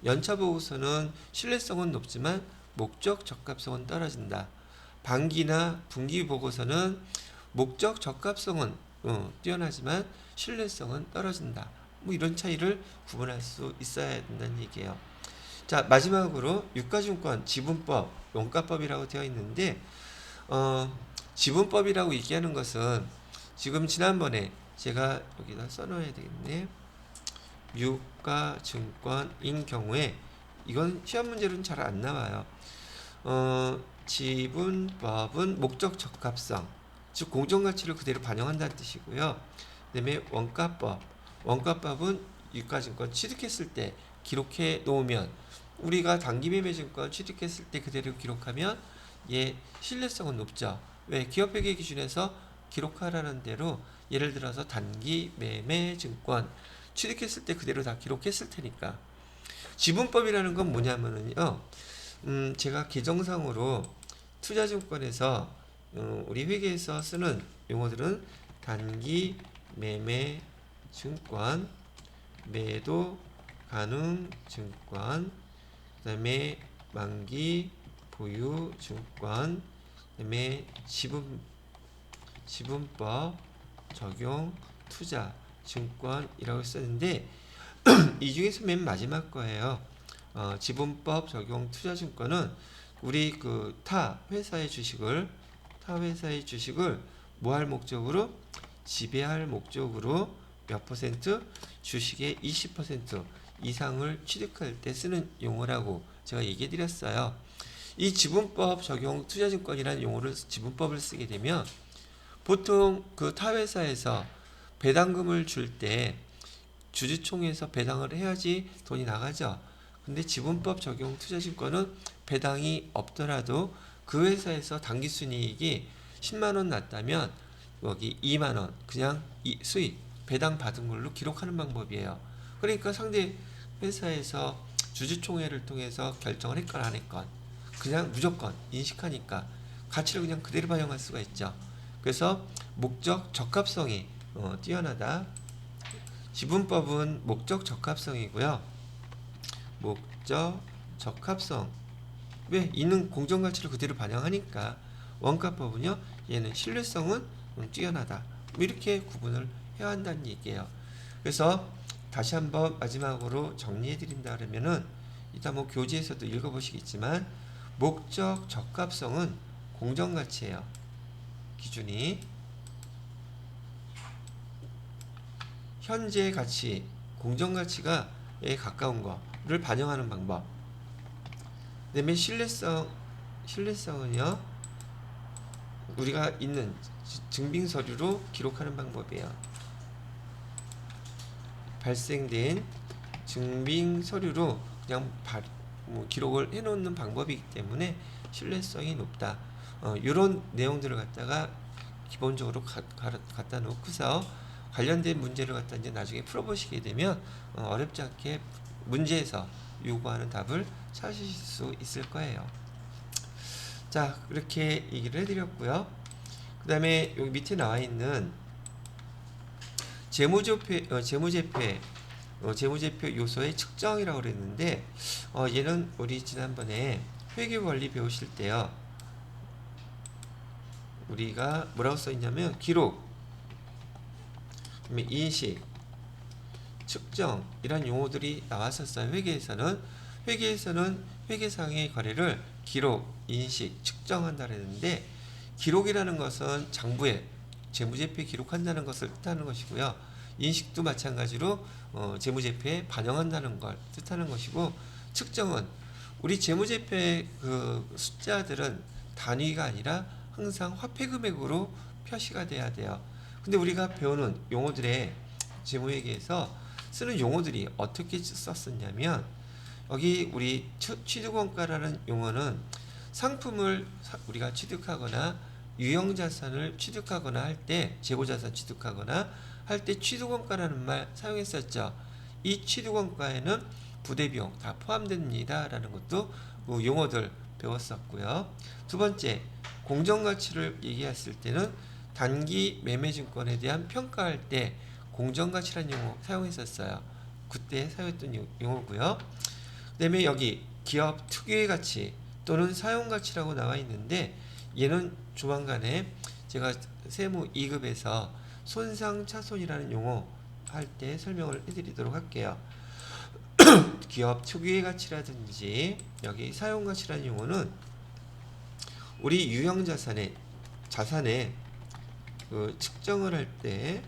연차보고서는 신뢰성은 높지만 목적 적합성은 떨어진다. 반기나 분기 보고서는 목적 적합성은 뛰어나지만 신뢰성은 떨어진다. 뭐 이런 차이를 구분할 수 있어야 된다는 얘기예요. 자, 마지막으로 유가증권 지분법, 원가법이라고 되어 있는데 지분법이라고 얘기하는 것은 지금 지난번에 제가 여기다 써놓아야 되겠네. 유가증권인 경우에 이건 시험 문제로는 잘 안 나와요. 지분법은 목적 적합성, 즉 공정가치를 그대로 반영한다는 뜻이고요. 그다음에 원가법은 유가증권 취득했을 때 기록해 놓으면 우리가 단기매매증권 취득했을 때 그대로 기록하면 얘 신뢰성은 높죠. 왜? 기업회계 기준에서 기록하라는 대로 예를 들어서 단기매매증권 취득했을 때 그대로 다 기록했을 테니까. 지분법이라는 건 뭐냐면은요. 제가 개정상으로 투자증권에서 우리 회계에서 쓰는 용어들은 단기 매매 증권, 매도 가능 증권, 그다음에 만기 보유 증권, 그다음에 지분법 적용 투자 증권이라고 썼는데 이 중에서 맨 마지막 거예요. 지분법 적용 투자증권은 우리 그 타 회사의 주식을 뭐 할 목적으로 지배할 목적으로 몇 퍼센트 주식의 20% 이상을 취득할 때 쓰는 용어라고 제가 얘기해 드렸어요. 이 지분법 적용 투자증권이라는 용어를 지분법을 쓰게 되면 보통 그 타 회사에서 배당금을 줄 때 주주총회에서 배당을 해야지 돈이 나가죠. 근데 지분법 적용 투자증권은 배당이 없더라도 그 회사에서 당기순이익이 10만원 났다면 여기 2만원 그냥 수익 배당 받은 걸로 기록하는 방법이에요. 그러니까 상대 회사에서 주주총회를 통해서 결정을 했건 안 했건 그냥 무조건 인식하니까 가치를 그냥 그대로 반영할 수가 있죠. 그래서 목적 적합성이 뛰어나다. 지분법은 목적 적합성이고요. 목적 적합성 왜? 있는 공정가치를 그대로 반영하니까. 원가법은요. 얘는 신뢰성은 뛰어나다. 이렇게 구분을 해야 한다는 얘기예요. 그래서 다시 한번 마지막으로 정리해 드린다 그러면은 이따 뭐 교재에서도 읽어보시겠지만 목적 적합성은 공정가치예요. 기준이 현재 가치, 공정가치가에 가까운 거를 반영하는 방법. 그다음에 신뢰성은요. 우리가 있는 증빙 서류로 기록하는 방법이에요. 발생된 증빙 서류로 그냥 기록을 해놓는 방법이기 때문에 신뢰성이 높다. 이런 내용들을 갖다가 기본적으로 갖다 놓고서 관련된 문제를 갖다 이제 나중에 풀어보시게 되면 어렵지 않게 문제에서 요구하는 답을 찾으실 수 있을 거예요. 자, 그렇게 얘기를 해드렸고요. 그 다음에 여기 밑에 나와 있는 재무제표 요소의 측정이라고 그랬는데, 얘는 우리 지난번에 회계원리 배우실 때요, 우리가 뭐라고 써있냐면 기록, 그다음에 인식, 측정 이런 용어들이 나왔었어요. 회계에서는 회계상의 거래를 기록, 인식, 측정한다 그랬는데, 기록이라는 것은 장부에 재무제표에 기록한다는 것을 뜻하는 것이고요. 인식도 마찬가지로 재무제표에 반영한다는 걸 뜻하는 것이고, 측정은 우리 재무제표의 그 숫자들은 단위가 아니라 항상 화폐 금액으로 표시가 돼야 돼요. 근데 우리가 배우는 용어들의 재무회계에서 쓰는 용어들이 어떻게 썼었냐면, 여기 우리 취득원가라는 용어는 상품을 우리가 취득하거나 유형자산을 취득하거나 할 때, 재고자산 취득하거나 할 때 취득원가라는 말 사용했었죠. 이 취득원가에는 부대비용 다 포함됩니다 라는 것도 그 용어들 배웠었고요. 두 번째, 공정가치를 얘기했을 때는 단기 매매증권에 대한 평가할 때 공정가치라는 용어 사용했었어요. 그때 사용했던 용어고요. 그 다음에 여기 기업 특유의 가치 또는 사용가치라고 나와 있는데, 얘는 조만간에 제가 세무 2급에서 손상차손이라는 용어 할 때 설명을 해드리도록 할게요. 기업 특유의 가치라든지 여기 사용가치라는 용어는 우리 유형자산의 그 측정을 할 때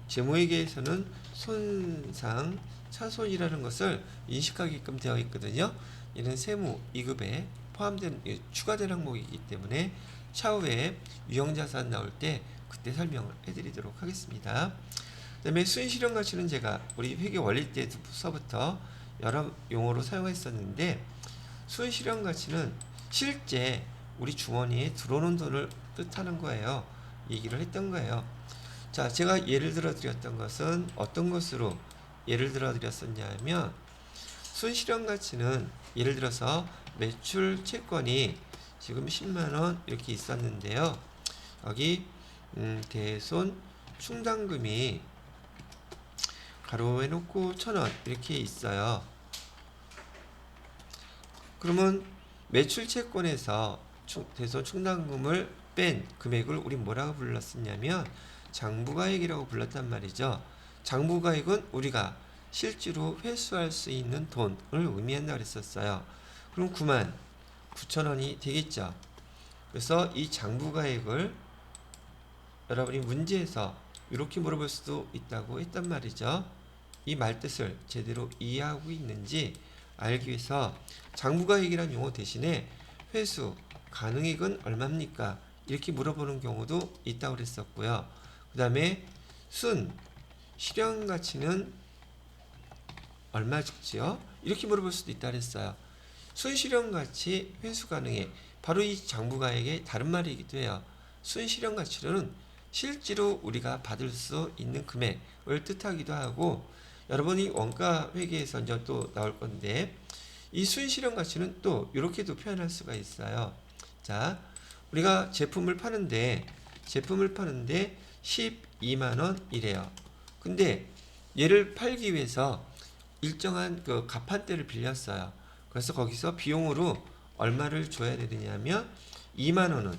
재무회계에서는 손상, 차손이라는 것을 인식하게끔 되어 있거든요. 이는 세무 2급에 포함된 추가된 항목이기 때문에 차후에 유형자산 나올 때 그때 설명을 해드리도록 하겠습니다. 그 다음에 순실현 가치는 제가 우리 회계 원리 때서부터 여러 용어로 사용했었는데, 순실현 가치는 실제 우리 주머니에 들어오는 돈을 뜻하는 거예요. 얘기를 했던 거예요. 자, 제가 예를 들어 드렸던 것은 어떤 것으로 예를 들어 드렸었냐면, 순실현 가치는 예를 들어서 매출 채권이 지금 10만원 이렇게 있었는데요. 여기 대손 충당금이 가로에 놓고 1,000원 이렇게 있어요. 그러면 매출 채권에서 대손 충당금을 뺀 금액을 우리 뭐라고 불렀었냐면 장부가액이라고 불렀단 말이죠. 장부가액은 우리가 실제로 회수할 수 있는 돈을 의미한다 그랬었어요. 그럼 99,000원이 되겠죠. 그래서 이 장부가액을 여러분이 문제에서 이렇게 물어볼 수도 있다고 했단 말이죠. 이 말뜻을 제대로 이해하고 있는지 알기 위해서 장부가액이라는 용어 대신에 회수 가능액은 얼마입니까? 이렇게 물어보는 경우도 있다고 그랬었고요. 그 다음에 실현가치는 얼마 죽지요? 이렇게 물어볼 수도 있다 그랬어요. 순실현가치, 회수가능액, 바로 이 장부가액의 다른 말이기도 해요. 순실현가치로는 실제로 우리가 받을 수 있는 금액을 뜻하기도 하고, 여러분이 원가 회계에서 이제 또 나올 건데, 이 순실현가치는 또 이렇게도 표현할 수가 있어요. 자, 우리가 제품을 파는데 12만원 이래요. 근데 얘를 팔기 위해서 일정한 그 가판대를 빌렸어요. 그래서 거기서 비용으로 얼마를 줘야 되느냐면 2만원은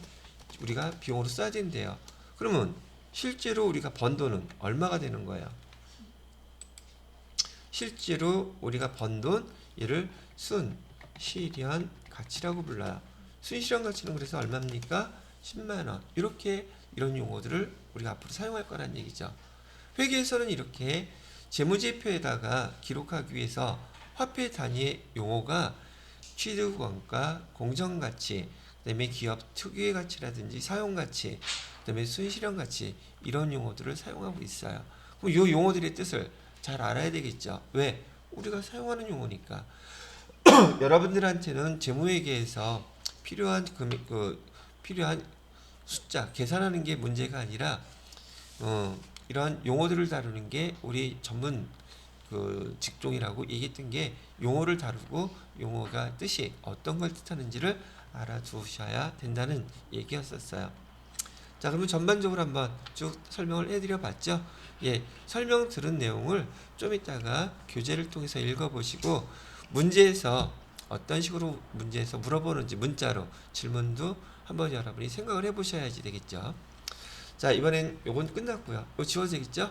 우리가 비용으로 써야 된대요. 그러면 실제로 우리가 번 돈은 얼마가 되는 거예요? 실제로 우리가 번 돈, 얘를 순실현 가치라고 불러요. 순실현 가치는 그래서 얼마입니까? 10만원. 이런 용어들을 우리가 앞으로 사용할 거란 얘기죠. 회계에서는 이렇게 재무제표에다가 기록하기 위해서 화폐 단위의 용어가 취득원가, 공정가치, 그 다음에 기업 특유의 가치라든지 사용가치, 그 다음에 순실현가치, 이런 용어들을 사용하고 있어요. 그럼 이 용어들의 뜻을 잘 알아야 되겠죠. 왜? 우리가 사용하는 용어니까. 여러분들한테는 재무회계에서 필요한 금액, 필요한 숫자 계산하는 게 문제가 아니라 이런 용어들을 다루는 게 우리 전문 그 직종이라고 얘기했던 게 용어를 다루고 용어가 뜻이 어떤 걸 뜻하는지를 알아두셔야 된다는 얘기였었어요. 자, 그러면 전반적으로 한번 쭉 설명을 해드려 봤죠. 예, 설명 들은 내용을 좀 이따가 교재를 통해서 읽어보시고 문제에서 어떤 식으로 문제에서 물어보는지 문자로 질문도 한번 여러분이 생각을 해보셔야지 되겠죠. 자, 이번엔 요건 끝났고요. 이거 지워져 되겠죠?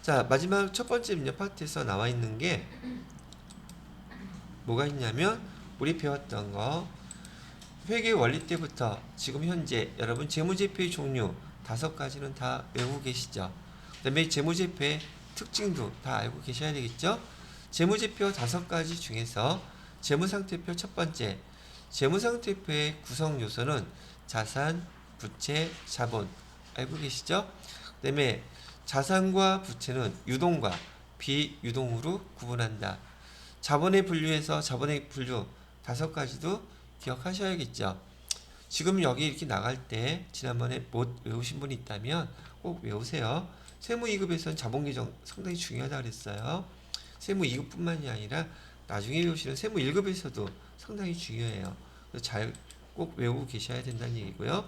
자, 마지막 첫 번째 문제 파트에서 나와 있는 게 뭐가 있냐면 우리 배웠던 거 회계 원리 때부터 지금 현재 여러분 재무제표의 종류 5가지는 다 외우고 계시죠? 그 다음에 재무제표의 특징도 다 알고 계셔야 되겠죠? 재무제표 5가지 중에서 재무상태표 첫 번째, 재무상태표의 구성 요소는 자산, 부채, 자본 알고 계시죠? 그 다음에 자산과 부채는 유동과 비유동으로 구분한다. 자본의 분류에서 자본의 분류 5가지도 기억하셔야겠죠. 지금 여기 이렇게 나갈 때 지난번에 못 외우신 분이 있다면 꼭 외우세요. 세무 2급에서는 자본 계정 상당히 중요하다 그랬어요. 세무 2급뿐만이 아니라 나중에 외우시는 세무 1급에서도 상당히 중요해요. 잘 꼭 외우고 계셔야 된다는 얘기고요.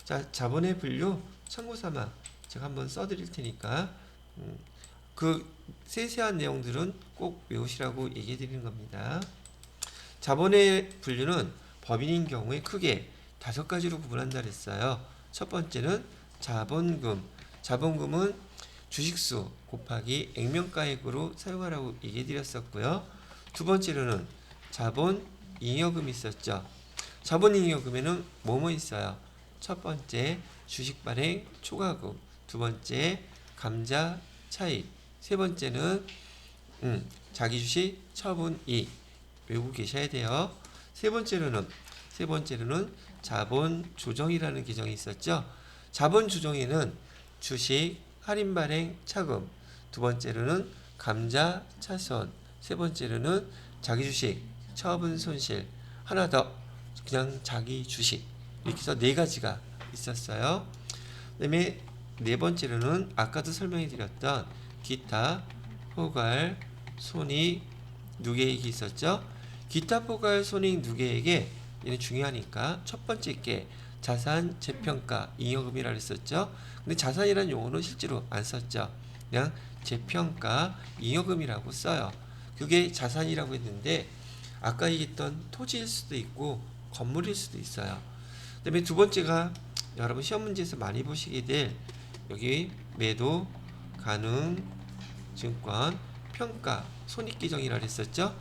자, 자본의 분류 참고 삼아 제가 한번 써드릴 테니까 그 세세한 내용들은 꼭 외우시라고 얘기해 드리는 겁니다. 자본의 분류는 법인인 경우에 크게 5가지로 구분한다 그랬어요. 첫 번째는 자본금. 자본금은 주식수 곱하기 액면가액으로 사용하라고 얘기해 드렸었고요. 두 번째로는 자본잉여금이 있었죠. 자본잉여금에는 뭐뭐 있어요? 첫 번째 주식발행 초과금, 두 번째 감자 차익, 세 번째는 자기주식 처분이익 외우고 계셔야 돼요. 세 번째로는 자본 조정이라는 규정이 있었죠. 자본 조정에는 주식 할인 발행 차금, 두 번째로는 감자 차손, 세 번째로는 자기 주식 처분 손실, 하나 더 그냥 자기 주식, 이렇게 해서 4가지가 있었어요. 그다음에 네 번째로는 아까도 설명해 드렸던 기타 포괄 손익 누계액이 있었죠. 기타 포괄 손익 누계액에 얘는 중요하니까 첫 번째 게 자산 재평가 잉여금이라고 했었죠. 근데 자산이라는 용어는 실제로 안 썼죠. 그냥 재평가 잉여금이라고 써요. 그게 자산이라고 했는데 아까 얘기했던 토지일 수도 있고 건물일 수도 있어요. 그다음에 두 번째가 여러분 시험 문제에서 많이 보시게 될 여기 매도 가능 증권 평가 손익기정이라고 했었죠.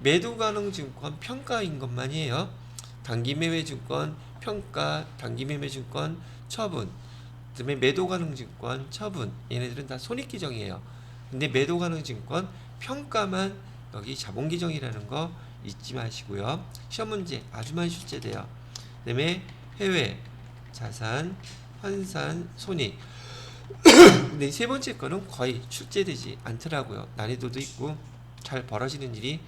매도 가능 증권 평가인 것만이에요. 단기 매매 증권 평가, 단기 매매 증권 처분, 그다음에 매도 가능 증권 처분, 얘네들은 다 손익기정이에요. 근데 매도 가능 증권 평가만 여기 자본기정이라는 거 잊지 마시고요. 시험 문제 아주 많이 출제돼요. 그다음에 해외 자산 환산 손익. 근데 세 번째 거는 거의 출제되지 않더라고요. 난이도도 있고 잘 벌어지는 일이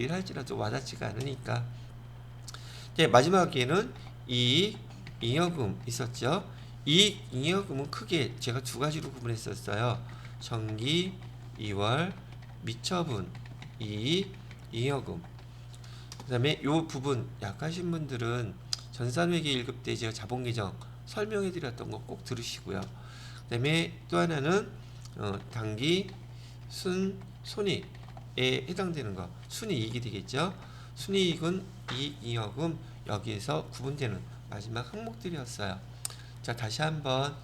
할지라도 와닿지가 않으니까. 네, 마지막에는 이익 잉여금 있었죠. 이익 잉여금은 크게 제가 2가지로 구분했었어요. 정기 2월 미처분 이익 잉여금. 그 다음에 이 부분 약하신 분들은 전산회계 1급 때 제가 자본계정 설명해 드렸던 거 꼭 들으시고요. 그 다음에 또 하나는 단기 손익에 해당되는 거 순이익이 되겠죠. 순이익은 이익잉여금 여기에서 구분되는 마지막 항목들이었어요. 자, 다시 한번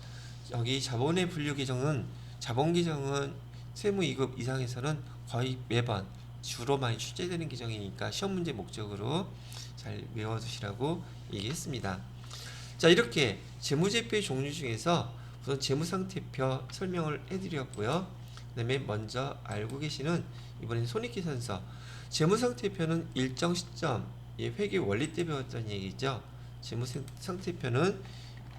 여기 자본의 분류 규정은 자본규정은 세무 2급 이상에서는 거의 매번 주로 많이 출제되는 규정이니까 시험 문제 목적으로 잘 외워두시라고 얘기했습니다. 자, 이렇게 재무제표의 종류 중에서 우선 재무상태표 설명을 해드렸고요. 그 다음에 먼저 알고 계시는 이번엔 손익계산서. 재무상태표는 일정 시점, 회계 원리 때 배웠던 얘기죠. 재무상태표는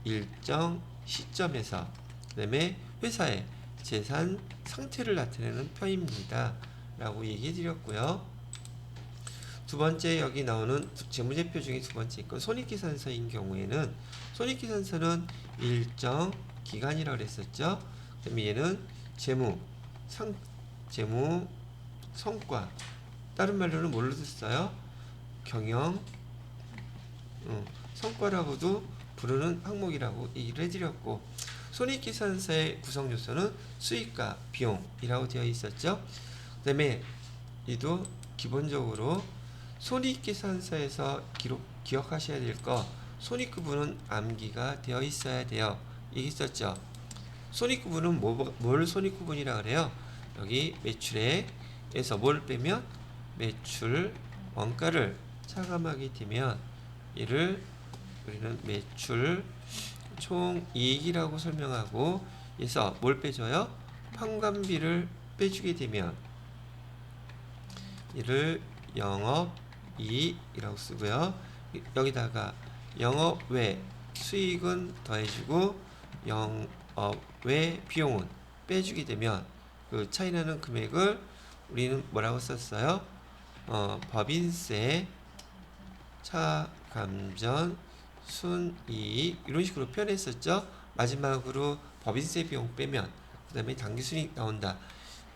일정 시점에서 그 다음에 회사의 재산 상태를 나타내는 표입니다 라고 얘기해 드렸고요. 두 번째 여기 나오는 재무제표 중에 두 번째 거 손익계산서인 경우에는 손익계산서는 일정 기간이라고 그랬었죠. 그다음에 얘는 재무, 재무 성과. 다른 말로는 뭘로 썼어요? 경영 성과라고도 부르는 항목이라고 얘기를 해드렸고, 손익계산서의 구성 요소는 수익과 비용이라고 되어 있었죠. 그 다음에 이도 기본적으로 손익계산서에서 기억하셔야 될 거, 손익구분은 암기가 되어 있어야 돼요. 얘기했었죠. 손익구분은 뭘 손익구분이라 그래요? 여기 매출에서 뭘 빼면 매출 원가를 차감하게 되면 얘를 우리는 매출 총이익이라고 설명하고, 그래서 뭘 빼줘요? 판관비를 빼주게 되면 이를 영업이익이라고 쓰고요. 여기다가 영업외 수익은 더해주고 영업외 비용은 빼주게 되면 그 차이나는 금액을 우리는 뭐라고 썼어요? 법인세, 차감전, 순이익 이런 식으로 표현했었죠. 마지막으로 법인세 비용 빼면 그 다음에 당기순이익 나온다.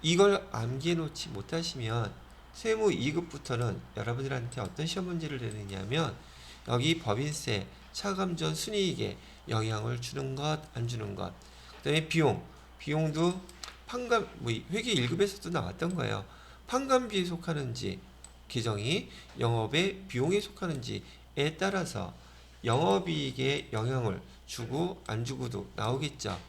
이걸 암기해 놓지 못하시면 세무 2급부터는 여러분들한테 어떤 시험 문제를 내느냐면 여기 법인세, 차감전, 순이익에 영향을 주는 것, 안 주는 것. 그 다음에 비용도 판관, 회계 1급에서도 나왔던 거예요. 판관비에 속하는지, 계정이 영업의 비용에 속하는지에 따라서 영업이익에 영향을 주고 안 주고도 나오겠죠.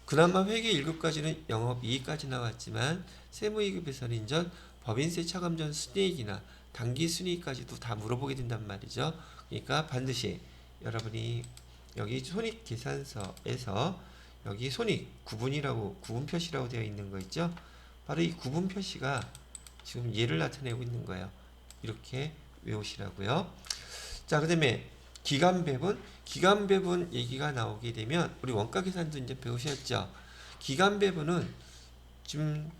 그나마 회계 1급까지는 영업이익까지 나왔지만 세무 2급에서는 인전 법인세, 차감전, 순이익이나 당기순이익까지도 다 물어보게 된단 말이죠. 그러니까 반드시 여러분이 여기 손익계산서에서 여기 손익 구분이라고, 구분 표시라고 되어 있는 거 있죠. 바로 이 구분 표시가 지금 얘를 나타내고 있는 거예요. 이렇게 외우시라고요. 자, 그 다음에 기간배분 얘기가 나오게 되면 우리 원가계산도 이제 배우셨죠. 기간배분은 지금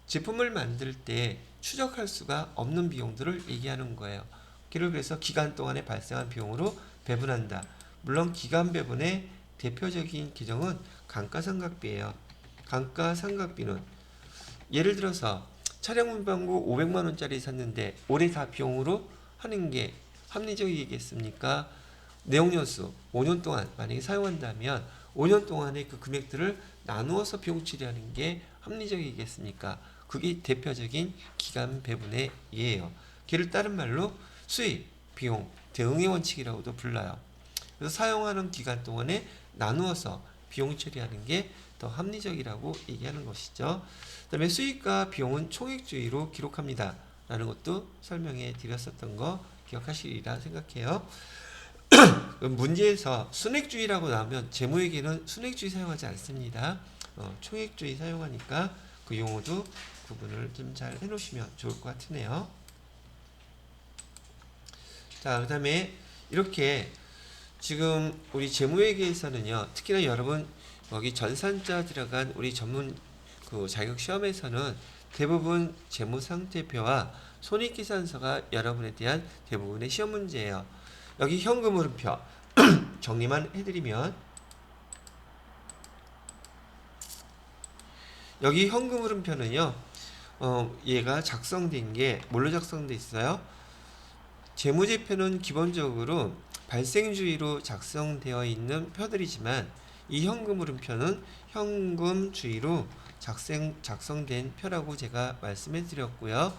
제품을 만들 때 추적할 수가 없는 비용들을 얘기하는 거예요. 그래서 기간 동안에 발생한 비용으로 배분한다. 물론 기간배분의 대표적인 계정은 감가상각비예요. 감가상각비는 예를 들어서 차량 운반구 500만원짜리 샀는데 올해 다 비용으로 하는 게 합리적이겠습니까? 내용연수 5년 동안 만약에 사용한다면 5년 동안의 그 금액들을 나누어서 비용 처리하는 게 합리적이겠습니까? 그게 대표적인 기간 배분의 예예요. 걔를 다른 말로 수입, 비용, 대응의 원칙이라고도 불러요. 그래서 사용하는 기간 동안에 나누어서 비용 처리하는 게 더 합리적이라고 얘기하는 것이죠. 그 다음에 수익과 비용은 총액주의로 기록합니다. 라는 것도 설명해 드렸었던 거 기억하시리라 생각해요. 문제에서 순액주의라고 나오면 재무회계는 순액주의 사용하지 않습니다. 총액주의 사용하니까 그 용어도 구분을 좀 잘 해놓으시면 좋을 것 같으네요. 자, 그 다음에 이렇게 지금 우리 재무회계에서는요, 특히나 여러분 여기 전산자 들어간 우리 전문 그 자격 시험에서는 대부분 재무상태표와 손익계산서가 여러분에 대한 대부분의 시험 문제예요. 여기 현금흐름표 정리만 해드리면, 여기 현금흐름표는요, 얘가 작성된 게 뭘로 작성돼 있어요? 재무제표는 기본적으로 발생주의로 작성되어 있는 표들이지만 이 현금흐름표는 현금주의로 작성된 표라고 제가 말씀해 드렸고요.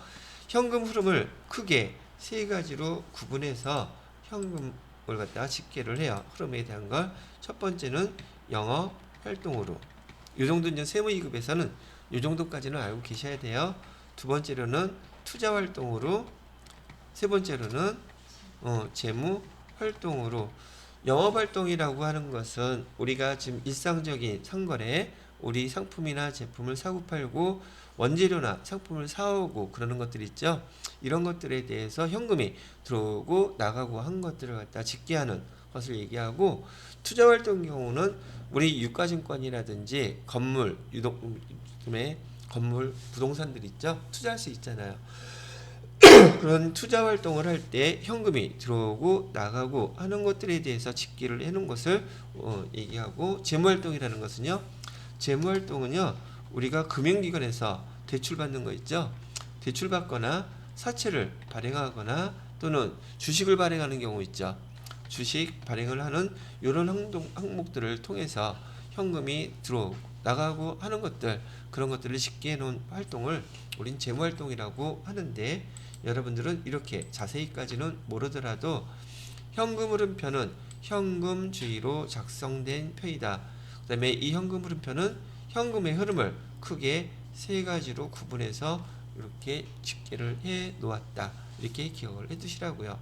현금 흐름을 크게 세 가지로 구분해서 현금을 갖다가 집계를 해요. 흐름에 대한 걸. 첫 번째는 영업 활동으로. 이 정도는 세무 2급에서는 이 정도까지는 알고 계셔야 돼요. 두 번째로는 투자 활동으로. 세 번째로는 재무 활동으로. 영업 활동이라고 하는 것은 우리가 지금 일상적인 상거래, 우리 상품이나 제품을 사고 팔고 원재료나 상품을 사오고 그러는 것들 있죠. 이런 것들에 대해서 현금이 들어오고 나가고 한 것들을 갖다 집계하는 것을 얘기하고, 투자 활동 경우는 우리 유가증권이라든지 건물, 건물, 부동산들 있죠. 투자할 수 있잖아요. 그런 투자 활동을 할 때 현금이 들어오고 나가고 하는 것들에 대해서 집계를 해놓은 것을 얘기하고, 재무 활동이라는 것은요, 재무활동은요, 우리가 금융기관에서 대출받는 거 있죠. 대출받거나 사채를 발행하거나 또는 주식을 발행하는 경우 있죠. 주식 발행을 하는 이런 항목들을 통해서 현금이 나가고 하는 것들, 그런 것들을 쉽게 해놓은 활동을 우린 재무활동이라고 하는데, 여러분들은 이렇게 자세히까지는 모르더라도 현금 흐름표는 현금주의로 작성된 표이다. 그 다음에 이 현금 흐름표는 현금의 흐름을 크게 세 가지로 구분해서 이렇게 집계를 해 놓았다. 이렇게 기억을 해 두시라고요.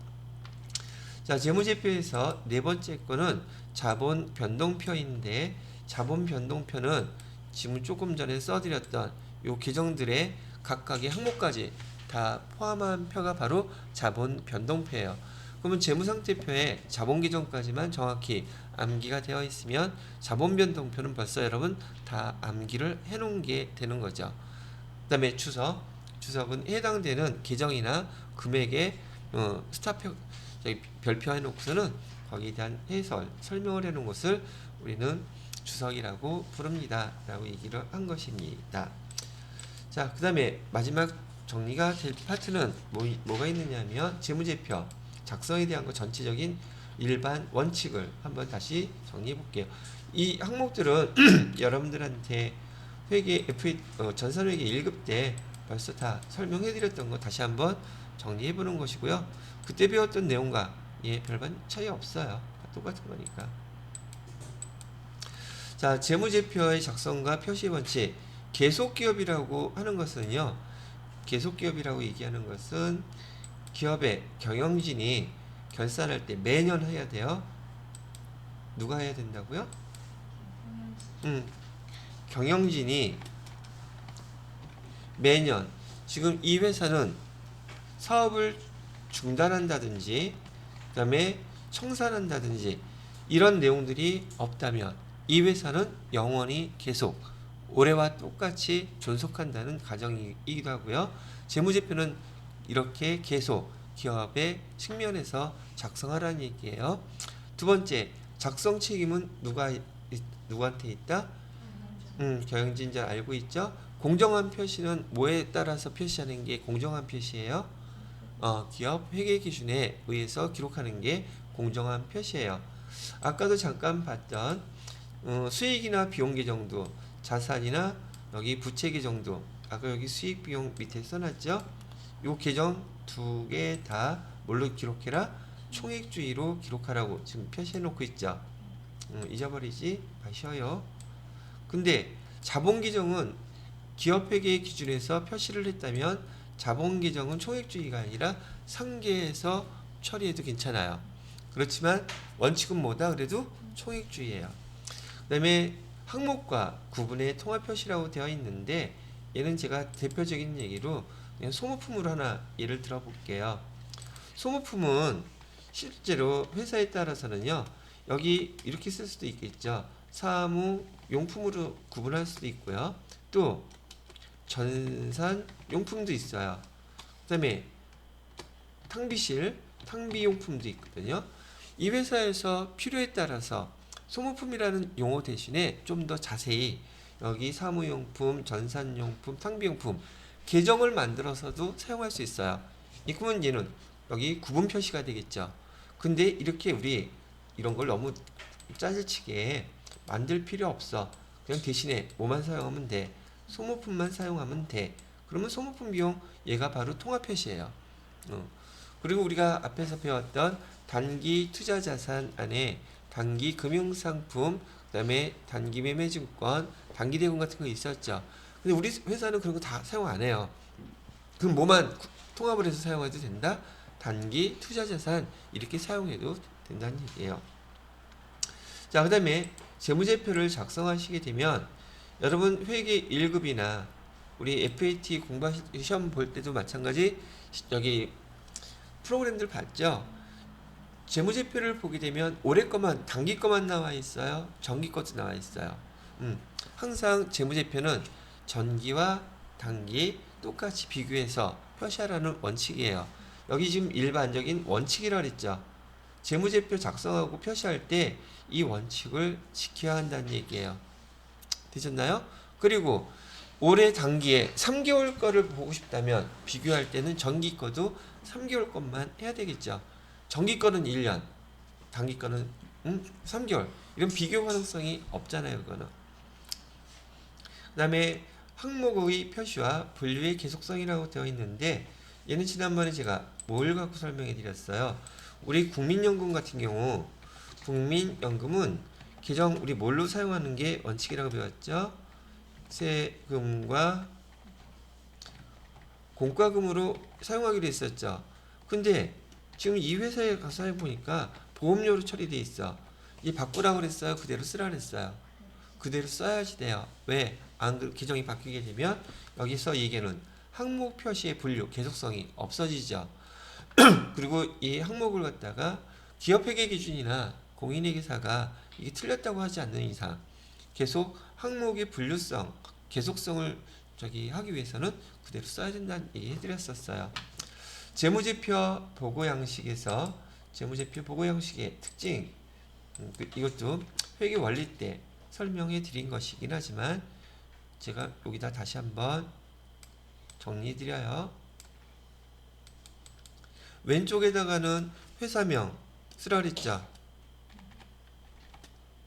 자, 재무제표에서 네 번째 거는 자본 변동표인데, 자본 변동표는 지금 조금 전에 써드렸던 요 계정들의 각각의 항목까지 다 포함한 표가 바로 자본 변동표예요. 그러면 재무상태표에 자본 계정까지만 정확히 암기가 되어 있으면 자본 변동표는 벌써 여러분 다 암기를 해놓은 게 되는 거죠. 그 다음에 주석은 해당되는 계정이나 금액의 스타표, 별표 해놓고서는 거기에 대한 설명을 해놓은 것을 우리는 주석이라고 부릅니다. 라고 얘기를 한 것입니다. 자, 그 다음에 마지막 정리가 될 파트는 뭐가 있느냐 하면 재무제표 작성에 대한 거 전체적인 일반 원칙을 한번 다시 정리해 볼게요. 이 항목들은 여러분들한테 전산회계 1급 때 벌써 다 설명해 드렸던 거 다시 한번 정리해 보는 것이고요. 그때 배웠던 내용과 별반 차이 없어요. 똑같은 거니까. 자, 재무제표의 작성과 표시 원칙. 계속기업이라고 하는 것은요, 계속기업이라고 얘기하는 것은 기업의 경영진이 결산할 때 매년 해야 돼요. 누가 해야 된다고요? 경영진이 매년, 지금 이 회사는 사업을 중단한다든지 그 다음에 청산한다든지 이런 내용들이 없다면 이 회사는 영원히 계속 올해와 똑같이 존속한다는 가정이기도 하고요. 재무제표는 이렇게 계속 기업의 측면에서 작성하라는 얘기예요. 두 번째, 작성 책임은 누구한테 있다? 경영진자 알고 있죠? 공정한 표시는 뭐에 따라서 표시하는 게 공정한 표시예요? 기업 회계 기준에 의해서 기록하는 게 공정한 표시예요. 아까도 잠깐 봤던 수익이나 비용 계정도, 자산이나 여기 부채 계정도, 아까 여기 수익 비용 밑에 써놨죠? 요 계정 두 개 다 뭘로 기록해라? 총액주의로 기록하라고 지금 표시해 놓고 있죠. 잊어버리지 마셔요. 근데 자본 계정은 기업 회계 기준에서 표시를 했다면 자본 계정은 총액주의가 아니라 상계에서 처리해도 괜찮아요. 그렇지만 원칙은 뭐다? 그래도 총액주의예요. 그 다음에 항목과 구분의 통합 표시라고 되어 있는데, 얘는 제가 대표적인 얘기로 그냥 소모품으로 하나 예를 들어 볼게요. 소모품은 실제로 회사에 따라서는요, 여기 이렇게 쓸 수도 있겠죠. 사무용품으로 구분할 수도 있고요. 또 전산용품도 있어요. 그 다음에 탕비용품도 있거든요. 이 회사에서 필요에 따라서 소모품이라는 용어 대신에 좀 더 자세히 여기 사무용품, 전산용품, 탕비용품 계정을 만들어서도 사용할 수 있어요. 그러면 얘는 여기 구분 표시가 되겠죠. 근데 이렇게 우리 이런 걸 너무 짜질치게 만들 필요 없어. 그냥 대신에 뭐만 사용하면 돼? 소모품만 사용하면 돼. 그러면 소모품 비용 얘가 바로 통합 표시예요. 그리고 우리가 앞에서 배웠던 단기 투자 자산 안에 단기 금융상품, 그다음에 단기 매매증권, 단기 대금 같은 거 있었죠. 근데 우리 회사는 그런 거 다 사용 안 해요. 그럼 뭐만 통합을 해서 사용해도 된다? 단기 투자 자산 이렇게 사용해도 된다는 얘기예요. 자, 그다음에 재무제표를 작성하시게 되면 여러분 회계 1급이나 우리 FAT 공부 시험 볼 때도 마찬가지 여기 프로그램들 봤죠? 재무제표를 보게 되면 올해 거만 단기 거만 나와 있어요. 정기 것도 나와 있어요. 항상 재무제표는 전기와 단기 똑같이 비교해서 표시하라는 원칙이에요. 여기 지금 일반적인 원칙이라고 했죠. 재무제표 작성하고 표시할 때 이 원칙을 지켜야 한다는 얘기예요. 되셨나요? 그리고 올해 단기에 3개월 거를 보고 싶다면 비교할 때는 정기 거도 3개월 것만 해야 되겠죠. 정기 거는 1년, 단기 거는 3개월. 이런 비교 가능성이 없잖아요, 그거는. 그다음에 항목의 표시와 분류의 계속성이라고 되어 있는데 얘는 지난번에 제가 뭘 갖고 설명해 드렸어요. 우리 국민연금 같은 경우 국민연금은 계정 우리 뭘로 사용하는 게 원칙이라고 배웠죠? 세금과 공과금으로 사용하기로 했었죠. 근데 지금 이 회사에 가서 해보니까 보험료로 처리돼 있어. 이 바꾸라고 그랬어요? 그대로 쓰라 그랬어요? 그대로 써야지 돼요. 왜? 안 계정이 바뀌게 되면 여기서 얘기하는 항목 표시의 분류, 계속성이 없어지죠. 그리고 이 항목을 갖다가 기업회계 기준이나 공인회계사가 이게 틀렸다고 하지 않는 이상 계속 항목의 분류성, 계속성을 하기 위해서는 그대로 써야 된다는 얘기 해드렸었어요. 재무제표 보고 양식에서 재무제표 보고 양식의 특징, 이것도 회계 원리 때 설명해 드린 것이긴 하지만 제가 여기다 다시 한번 정리해 드려요. 왼쪽에다가는 회사명 쓰라 그랬죠.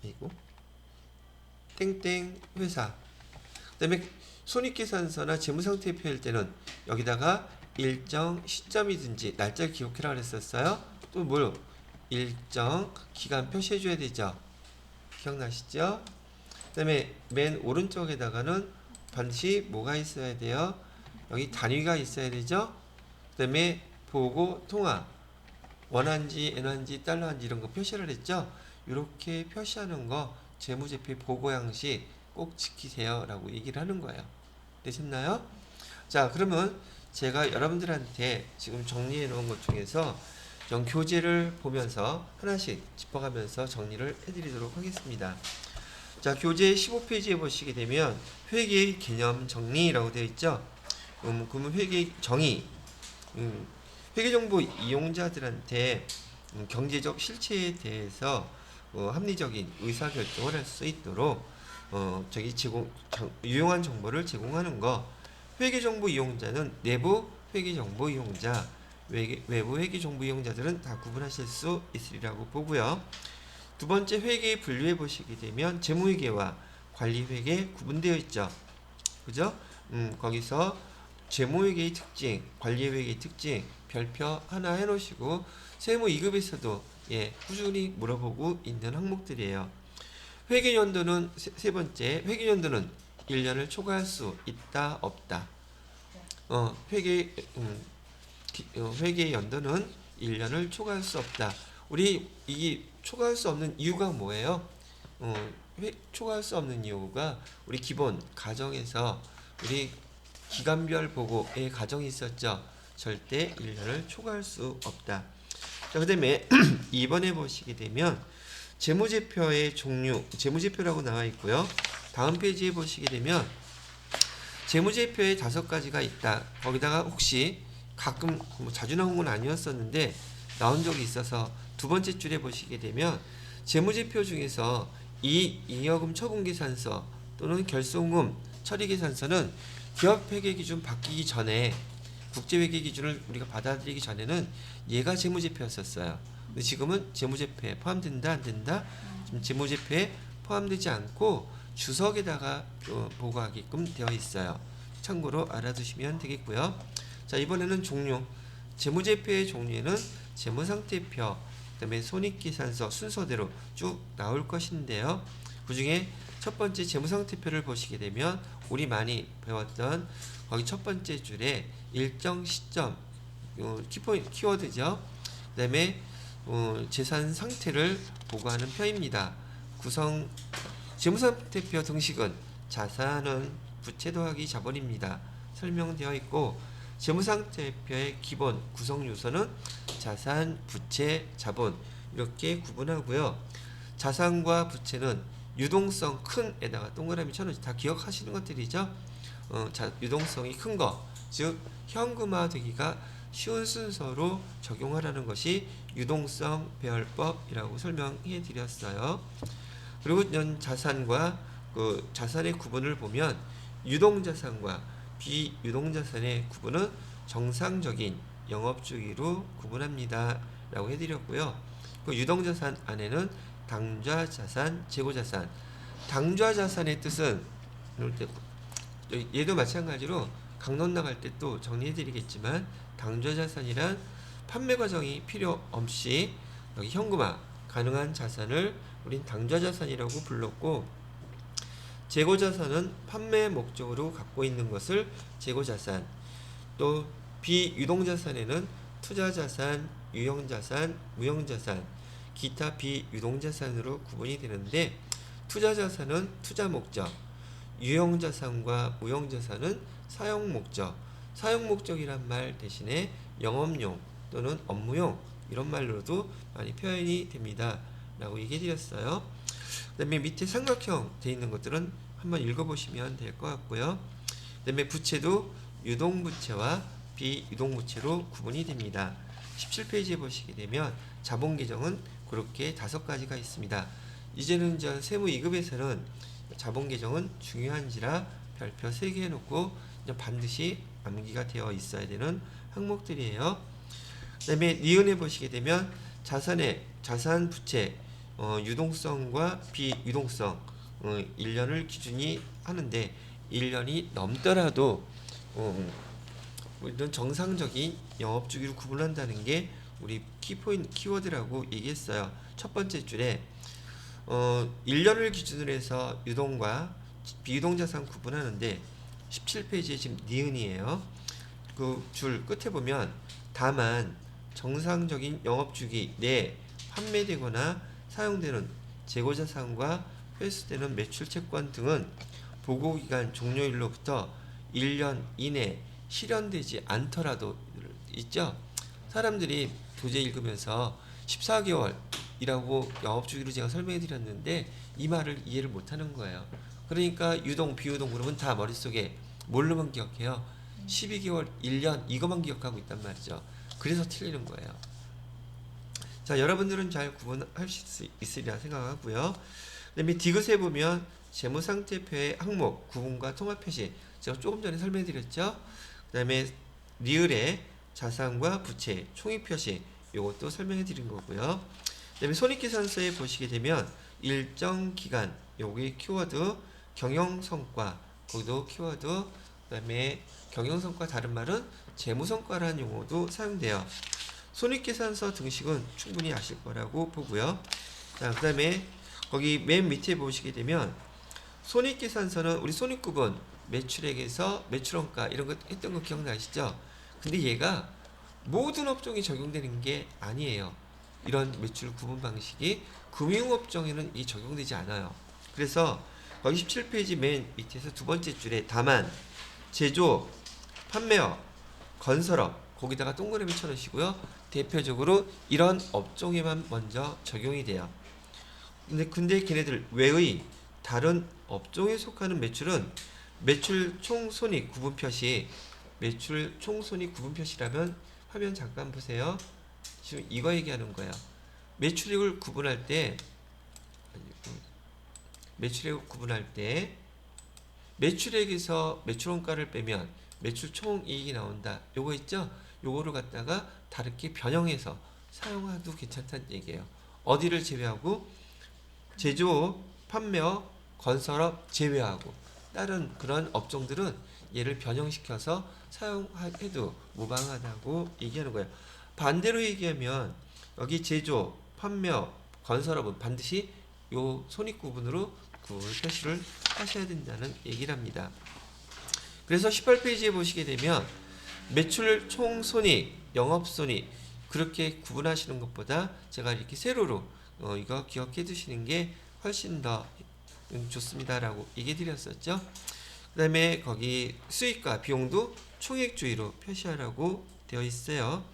그리고 땡땡 회사. 그다음에 손익계산서나 재무상태표 할 때는 여기다가 일정 시점이든지 날짜를 기록해라 그랬었어요. 또 뭐요? 일정 기간 표시해 줘야 되죠. 기억나시죠? 그다음에 맨 오른쪽에다가는 반드시 뭐가 있어야 돼요? 여기 단위가 있어야 되죠. 그다음에 보고 통화 원한지 엔한지 달러한지 이런 거 표시를 했죠. 이렇게 표시하는 거 재무제표 보고 양식 꼭 지키세요 라고 얘기를 하는 거예요. 되셨나요? 자, 그러면 제가 여러분들한테 지금 정리해 놓은 것 중에서 좀 교재를 보면서 하나씩 짚어가면서 정리를 해드리도록 하겠습니다. 자, 교재 15페이지에 보시게 되면 회계의 개념 정리라고 되어 있죠. 그러면 회계 정의, 회계정보 이용자들한테 경제적 실체에 대해서 합리적인 의사결정을 할 수 있도록 유용한 정보를 제공하는 거. 회계정보 이용자는 내부 회계정보 이용자, 외부 회계정보 이용자들은 다 구분하실 수 있으리라고 보고요. 두 번째 회계 분류해 보시게 되면 재무회계와 관리회계 구분되어 있죠. 그죠? 거기서 재무회계의 특징, 관리회계의 특징 별표 하나 해놓으시고 세무 2급에서도 꾸준히 물어보고 있는 항목들이에요. 회계연도는 세 번째, 회계연도는 1년을 초과할 수 있다 없다. 회계 연도는 1년을 초과할 수 없다. 우리 이게 초과할 수 없는 이유가 뭐예요? 초과할 수 없는 이유가 우리 기본 가정에서 우리 기간별 보고의 가정이 있었죠. 절대 1년을 초과할 수 없다. 자, 그다음에 2번에 보시게 되면 재무제표의 종류, 재무제표라고 나와 있고요. 다음 페이지에 보시게 되면 재무제표에 5가지가 있다. 거기다가 혹시 가끔 자주 나온 건 아니었었는데 나온 적이 있어서 두 번째 줄에 보시게 되면 재무제표 중에서 잉여금 처분계산서 또는 결손금 처리계산서는 기업회계기준 바뀌기 전에 국제회계기준을 우리가 받아들이기 전에는 얘가 재무제표였었어요. 근데 지금은 재무제표에 포함된다 안 된다? 지금 재무제표에 포함되지 않고 주석에다가 보고하게끔 되어 있어요. 참고로 알아두시면 되겠고요. 자, 이번에는 종류. 재무제표의 종류에는 재무상태표, 그다음에 손익계산서 순서대로 쭉 나올 것인데요. 그 중에 첫 번째 재무상태표를 보시게 되면 우리 많이 배웠던 거기 첫 번째 줄에 일정 시점 키워드죠. 그다음에 재산 상태를 보고하는 표입니다. 재무상태표 등식은 자산은 부채 더하기 자본입니다. 설명되어 있고 재무상태표의 기본 구성 요소는 자산, 부채, 자본 이렇게 구분하고요. 자산과 부채는 유동성 큰에다가 동그라미 쳐놓지 다 기억하시는 것들이죠. 유동성이 큰 거, 즉 현금화되기가 쉬운 순서로 적용하라는 것이 유동성 배열법이라고 설명해 드렸어요. 그리고 자산과 그 자산의 구분을 보면 유동자산과 비유동자산의 구분은 정상적인 영업주기로 구분합니다 라고 해드렸고요. 그 유동자산 안에는 당좌자산, 재고자산. 당좌자산의 뜻은 얘도 마찬가지로 강론 나갈 때 또 정리해드리겠지만, 당좌자산이란 판매 과정이 필요 없이 여기 현금화 가능한 자산을 우린 당좌자산이라고 불렀고, 재고자산은 판매 목적으로 갖고 있는 것을 재고자산, 또 비유동자산에는 투자자산, 유형자산, 무형자산, 기타 비유동자산으로 구분이 되는데, 투자자산은 투자 목적, 유형자산과 무형자산은 사용 목적, 사용 목적이란 말 대신에 영업용 또는 업무용 이런 말로도 많이 표현이 됩니다 라고 얘기해 드렸어요. 그 다음에 밑에 삼각형 되어 있는 것들은 한번 읽어보시면 될 것 같고요. 그 다음에 부채도 유동부채와 비유동부채로 구분이 됩니다. 17페이지에 보시게 되면 자본계정은 그렇게 5가지가 있습니다. 이제는 세무 2급에서는 자본계정은 중요한지라 별표 3개 해놓고 반드시 암기가 되어 있어야 되는 항목들이에요. 그 다음에 니은에 보시게 되면 자산 부채 유동성과 비유동성 1년을 기준이 하는데, 1년이 넘더라도 이런 정상적인 영업주기로 구분한다는 게 우리 키워드라고 얘기했어요. 첫 번째 줄에 1년을 기준으로 해서 유동과 비유동자산 구분하는데, 17페이지에 지금 니은이에요. 그 줄 끝에 보면 다만 정상적인 영업주기 내 판매되거나 사용되는 재고자산과 회수되는 매출채권 등은 보고기간 종료일로부터 1년 이내 실현되지 않더라도 있죠. 사람들이 교재 읽으면서 14개월이라고 영업주기로 제가 설명해 드렸는데 이 말을 이해를 못하는 거예요. 그러니까 유동, 비유동 그러면 다 머릿속에 뭘로만 기억해요? 12개월, 1년 이것만 기억하고 있단 말이죠. 그래서 틀리는 거예요. 자, 여러분들은 잘 구분할 수 있으리라 생각하고요. 그 다음에 디귿에 보면 재무상태표의 항목, 구분과 통합 표시 제가 조금 전에 설명해 드렸죠. 그 다음에 리을에 자산과 부채, 총익 표시 이것도 설명해 드린 거고요. 그 다음에 손익계산서에 보시게 되면 일정 기간, 여기 키워드 경영성과, 거기도 키워드, 그 다음에 경영성과 다른 말은 재무성과라는 용어도 사용돼요. 손익계산서 등식은 충분히 아실 거라고 보고요. 자, 그 다음에 거기 맨 밑에 보시게 되면 손익계산서는 우리 손익구분, 매출액에서 매출원가 이런 거 했던 거 기억나시죠? 근데 얘가 모든 업종에 적용되는 게 아니에요. 이런 매출 구분 방식이 금융업종에는 이 적용되지 않아요. 그래서 거기 17페이지 맨 밑에서 두 번째 줄에 다만 제조, 판매업, 건설업 거기다가 동그라미 쳐놓으시고요. 대표적으로 이런 업종에만 먼저 적용이 돼요. 근데 걔네들 외의 다른 업종에 속하는 매출은 매출 총손익 구분 표시, 매출 총손익 구분 표시라면 화면 잠깐 보세요. 지금 이거 얘기하는 거예요. 매출액을 구분할 때 매출액에서 매출원가를 빼면 매출 총이익이 나온다. 요거 있죠? 요거를 갖다가 다르게 변형해서 사용해도 괜찮다는 얘기예요. 어디를 제외하고? 제조업, 판매업, 건설업 제외하고 다른 그런 업종들은 얘를 변형시켜서 사용해도 무방하다고 얘기하는 거예요. 반대로 얘기하면 여기 제조, 판매업, 건설업은 반드시 요 손익구분으로 그 표시를 하셔야 된다는 얘기를 합니다. 그래서 18페이지에 보시게 되면 매출 총손익, 영업손익 그렇게 구분하시는 것보다 제가 이렇게 세로로 이거 기억해 두시는 게 훨씬 더 좋습니다라고 얘기해 드렸었죠. 그 다음에 거기 수익과 비용도 총액주의로 표시하라고 되어 있어요.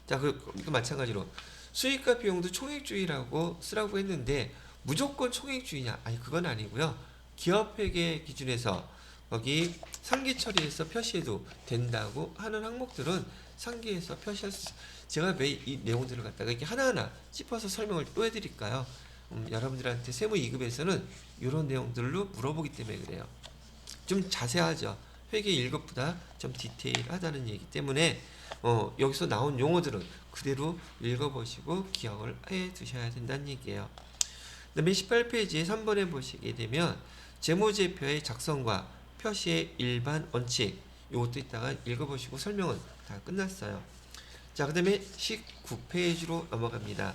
자, 이거 마찬가지로 수익과 비용도 총액주의라고 쓰라고 했는데 무조건 총액주의냐? 아니, 그건 아니고요. 기업회계 기준에서 거기 상기 처리해서 표시해도 된다고 하는 항목들은 상기해서 표시할 수 있어요. 제가 왜 이 내용들을 갖다가 이렇게 하나하나 짚어서 설명을 또 해드릴까요? 여러분들한테 세무 2급에서는 이런 내용들로 물어보기 때문에 그래요. 좀 자세하죠. 회계 1급보다 좀 디테일하다는 얘기 때문에 여기서 나온 용어들은 그대로 읽어보시고 기억을 해 두셔야 된다는 얘기예요. 그 다음에 18페이지에 3번에 보시게 되면 재무제표의 작성과 표시의 일반 원칙, 이것도 이따가 읽어보시고 설명은 다 끝났어요. 자, 그 다음에 19페이지로 넘어갑니다.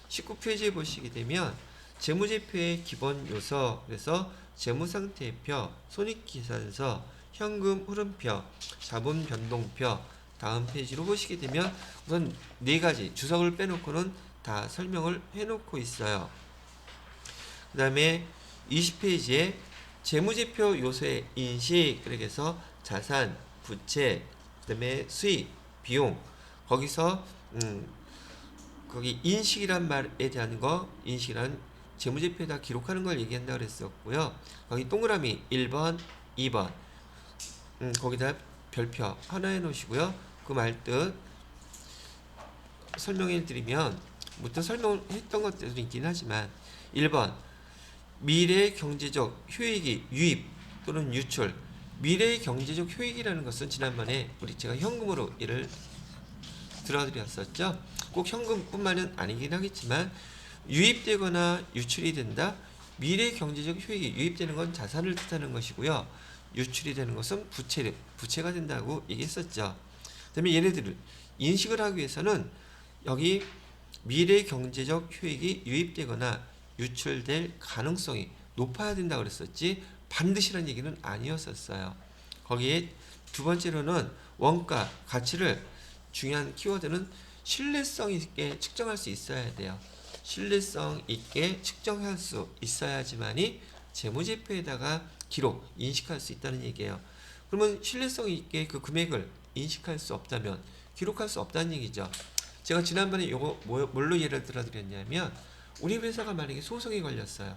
19페이지에 보시게 되면 재무제표의 기본 요소, 그래서 재무상태표, 손익계산서, 현금 흐름표, 자본 변동표, 다음 페이지로 보시게 되면 우선 4가지 주석을 빼놓고는 다 설명을 해놓고 있어요. 그 다음에 20페이지에 재무제표 요소의 인식, 그래서 자산, 부채, 그 다음에 수익, 비용, 거기서 거기 인식이란 말에 대한 거, 인식이란 재무제표에다 기록하는 걸 얘기한다 그랬었고요. 거기 동그라미 1번, 2번, 거기다 별표 하나 해 놓으시고요. 그 말뜻 설명해 드리면, 무튼 설명했던 것들도 있긴 하지만, 1번 미래 경제적 효益유입 또는 유출. 미래의 경제적 효익이라는 것은 지난번에 제가 현금으로 예를 들어드렸었죠. 꼭 현금뿐만은 아니긴 하겠지만 유입되거나 유출이 된다. 미래 경제적 효익이 유입되는 건 자산을 뜻하는 것이고요. 유출이 되는 것은 부채가 된다고 얘기했었죠. 그다음에 얘네들을 인식을 하기 위해서는 여기 미래 경제적 효익이 유입되거나 유출될 가능성이 높아야 된다고 그랬었지 반드시란 얘기는 아니었었어요. 거기에 두 번째로는 원가, 가치를 중요한 키워드는 신뢰성 있게 측정할 수 있어야 돼요. 신뢰성 있게 측정할 수 있어야지만이 재무제표에다가 기록, 인식할 수 있다는 얘기예요. 그러면 신뢰성 있게 그 금액을 인식할 수 없다면 기록할 수 없다는 얘기죠. 제가 지난번에 이거 뭘로 예를 들어드렸냐면, 우리 회사가 만약에 소송이 걸렸어요.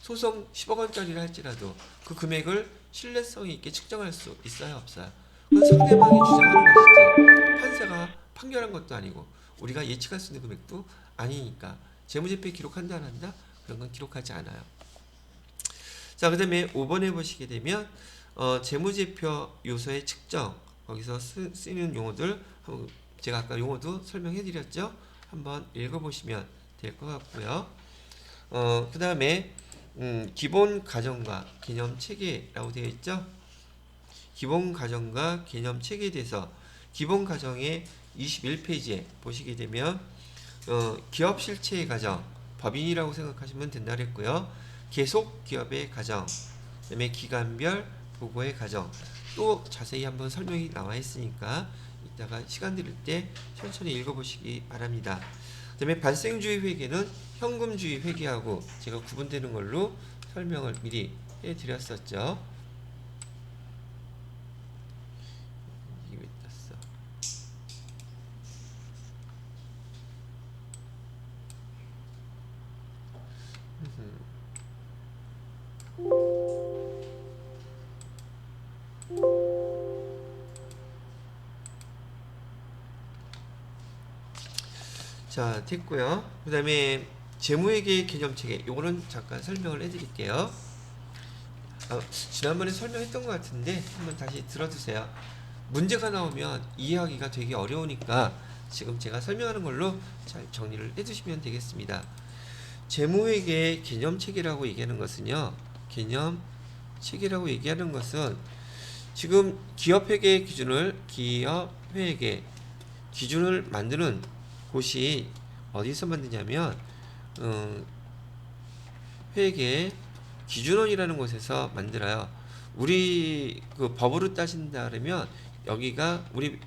소송 10억 원짜리를 할지라도 그 금액을 신뢰성 있게 측정할 수 있어요, 없어요? 그건 상대방이 주장하는 것이지 판사가 판결한 것도 아니고 우리가 예측할 수 있는 금액도 아니니까 재무제표에 기록한다 안 한다? 그런 건 기록하지 않아요. 자, 그 다음에 5번에 보시게 되면 재무제표 요소의 측정, 거기서 쓰이는 용어들, 제가 아까 용어도 설명해 드렸죠. 한번 읽어보시면 될 것 같고요. 그 다음에 기본 가정과 개념 체계라고 되어 있죠. 기본 가정과 개념 체계에 대해서 기본 가정의 21페이지에 보시게 되면 기업 실체의 가정, 법인이라고 생각하시면 된다 그랬고요. 계속 기업의 가정, 그다음에 기간별 보고의 가정, 또 자세히 한번 설명이 나와 있으니까 이따가 시간 드릴 때 천천히 읽어보시기 바랍니다. 그다음에 발생주의 회계는 현금주의 회계하고 제가 구분되는 걸로 설명을 미리 해드렸었죠. 이게 왜 떴어? 자, 됐고요. 그 다음에 재무회계 개념체계, 요거는 잠깐 설명을 해드릴게요. 지난번에 설명했던 것 같은데 한번 다시 들어주세요. 문제가 나오면 이해하기가 되게 어려우니까 지금 제가 설명하는 걸로 잘 정리를 해주시면 되겠습니다. 재무회계 개념체계라고 얘기하는 것은요, 개념체계라고 얘기하는 것은 지금 기업회계 기준을 만드는 곳이 어디서 만드냐면 회계 기준원이라는 곳에서 만들어요. 우리 그 법으로 따진다 그러면 여기가 우리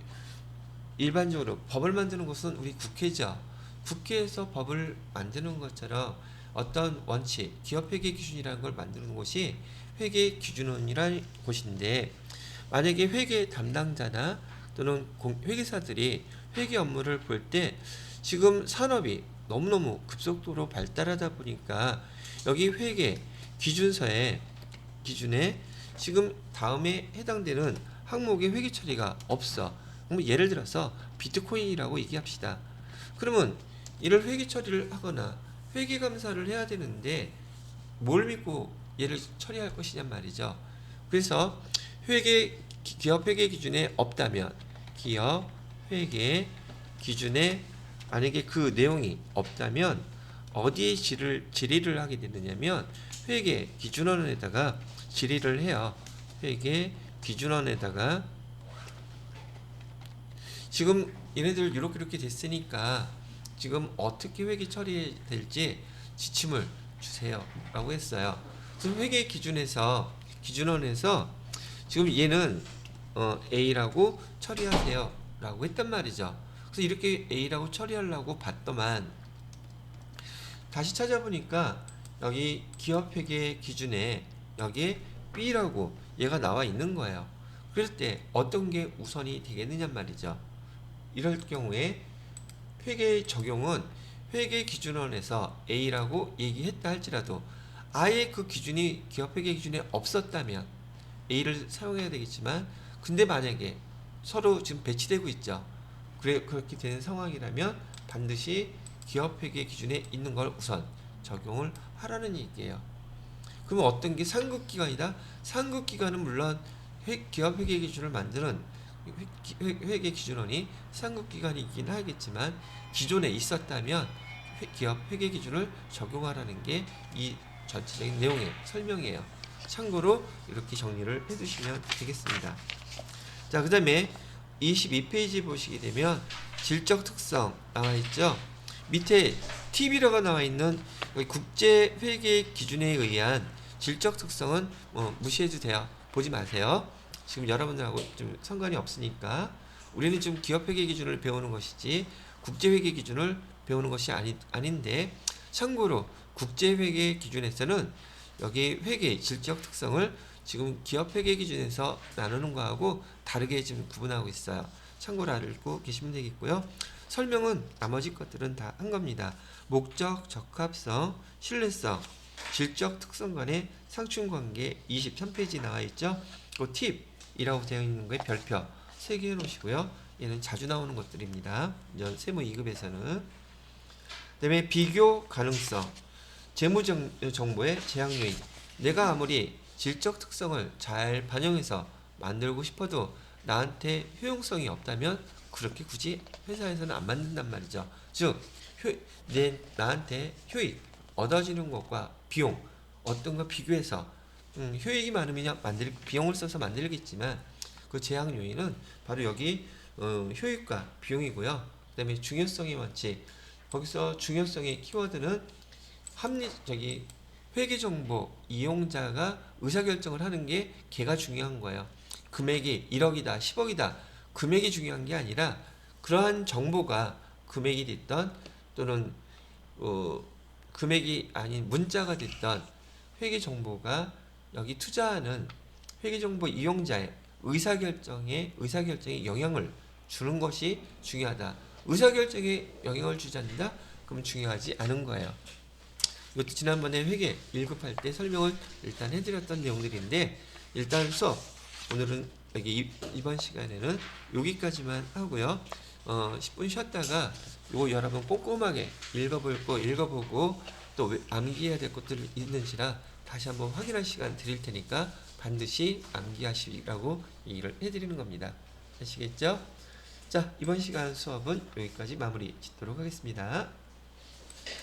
일반적으로 법을 만드는 곳은 우리 국회죠. 국회에서 법을 만드는 것처럼 어떤 원칙, 기업회계 기준이라는 걸 만드는 곳이 회계 기준원이라는 곳인데, 만약에 회계 담당자나 또는 회계사들이 회계 업무를 볼 때 지금 산업이 너무너무 급속도로 발달하다 보니까 여기 회계 기준에 지금 다음에 해당되는 항목의 회계 처리가 없어. 그럼 예를 들어서 비트코인이라고 얘기합시다. 그러면 이를 회계 처리를 하거나 회계감사를 해야 되는데 뭘 믿고 얘를 처리할 것이냔 말이죠. 그래서 기업 회계 기준에 없다면, 기업 회계 기준에 만약에 그 내용이 없다면 어디에 질의를 하게 되느냐면 회계 기준원에다가 질의를 해요. 회계 기준원에다가 지금 얘네들 이렇게 됐으니까 지금 어떻게 회계 처리될지 지침을 주세요 라고 했어요. 그래서 회계 기준원에서 지금 얘는 A라고 처리하세요 라고 했단 말이죠. 그래서 이렇게 A라고 처리하려고 봤더만 다시 찾아보니까 여기 기업회계 기준에 여기에 B라고 얘가 나와 있는 거예요. 그럴 때 어떤 게 우선이 되겠느냐 말이죠. 이럴 경우에 회계 적용은 회계 기준원에서 A라고 얘기했다 할지라도 아예 그 기준이 기업회계 기준에 없었다면 A를 사용해야 되겠지만, 근데 만약에 서로 지금 배치되고 있죠. 그렇게 되는 상황이라면 반드시 기업회계 기준에 있는 걸 우선 적용을 하라는 얘기예요. 그러면 어떤 게 상급기관이다? 상급기관은 물론 기업회계 기준을 만드는 회계 기준원이 상급기관이긴 하겠지만 기존에 있었다면 기업회계 기준을 적용하라는 게 이 전체적인 내용의 설명이에요. 참고로 이렇게 정리를 해두시면 되겠습니다. 자, 그 다음에 22페이지 보시게 되면 질적 특성 나와 있죠. 밑에 TB라고 나와 있는 국제 회계 기준에 의한 질적 특성은 무시해도 돼요. 보지 마세요. 지금 여러분들하고 좀 상관이 없으니까. 우리는 지금 기업 회계 기준을 배우는 것이지 국제 회계 기준을 배우는 것이 아닌데, 참고로 국제 회계 기준에서는 여기 회계 질적 특성을 지금 기업 회계 기준에서 나누는 거하고 다르게 지금 구분하고 있어요. 참고로 알고 계시면 되겠고요. 설명은 나머지 것들은 다 한 겁니다. 목적, 적합성, 신뢰성, 질적 특성 간의 상충관계 23페이지 나와 있죠. 그 팁이라고 되어 있는 거에 별표 3개 해놓으시고요. 얘는 자주 나오는 것들입니다. 세무 2급에서는. 그 다음에 비교 가능성, 재무정보의 제약 요인. 내가 아무리 질적 특성을 잘 반영해서 만들고 싶어도 나한테 효용성이 없다면 그렇게 굳이 회사에서는 안 만든단 말이죠. 즉 나한테 효익 얻어지는 것과 비용 어떤 거 비교해서 효익이 많으면 비용을 써서 만들겠지만 그 제약 요인은 바로 여기 효익과 비용이고요. 그 다음에 중요성의 원칙, 거기서 중요성의 키워드는 회계정보 이용자가 의사결정을 하는 게 걔가 중요한 거예요. 금액이 1억이다 10억이다 금액이 중요한 게 아니라 그러한 정보가 금액이 됐던 또는 금액이 아닌 문자가 됐던 회계정보가 여기 투자하는 회계정보 이용자의 의사결정에 영향을 주는 것이 중요하다. 의사결정에 영향을 주지 않는다? 그럼 중요하지 않은 거예요. 이것도 지난번에 회계 1급 할 때 설명을 일단 해드렸던 내용들인데, 일단 수업 오늘은 여기 이번 시간에는 여기까지만 하고요. 10분 쉬었다가 요거 여러분 꼼꼼하게 읽어보고 또 암기해야 될 것들이 있는지라 다시 한번 확인할 시간 드릴 테니까 반드시 암기하시라고 얘기를 해드리는 겁니다. 아시겠죠? 자, 이번 시간 수업은 여기까지 마무리 짓도록 하겠습니다.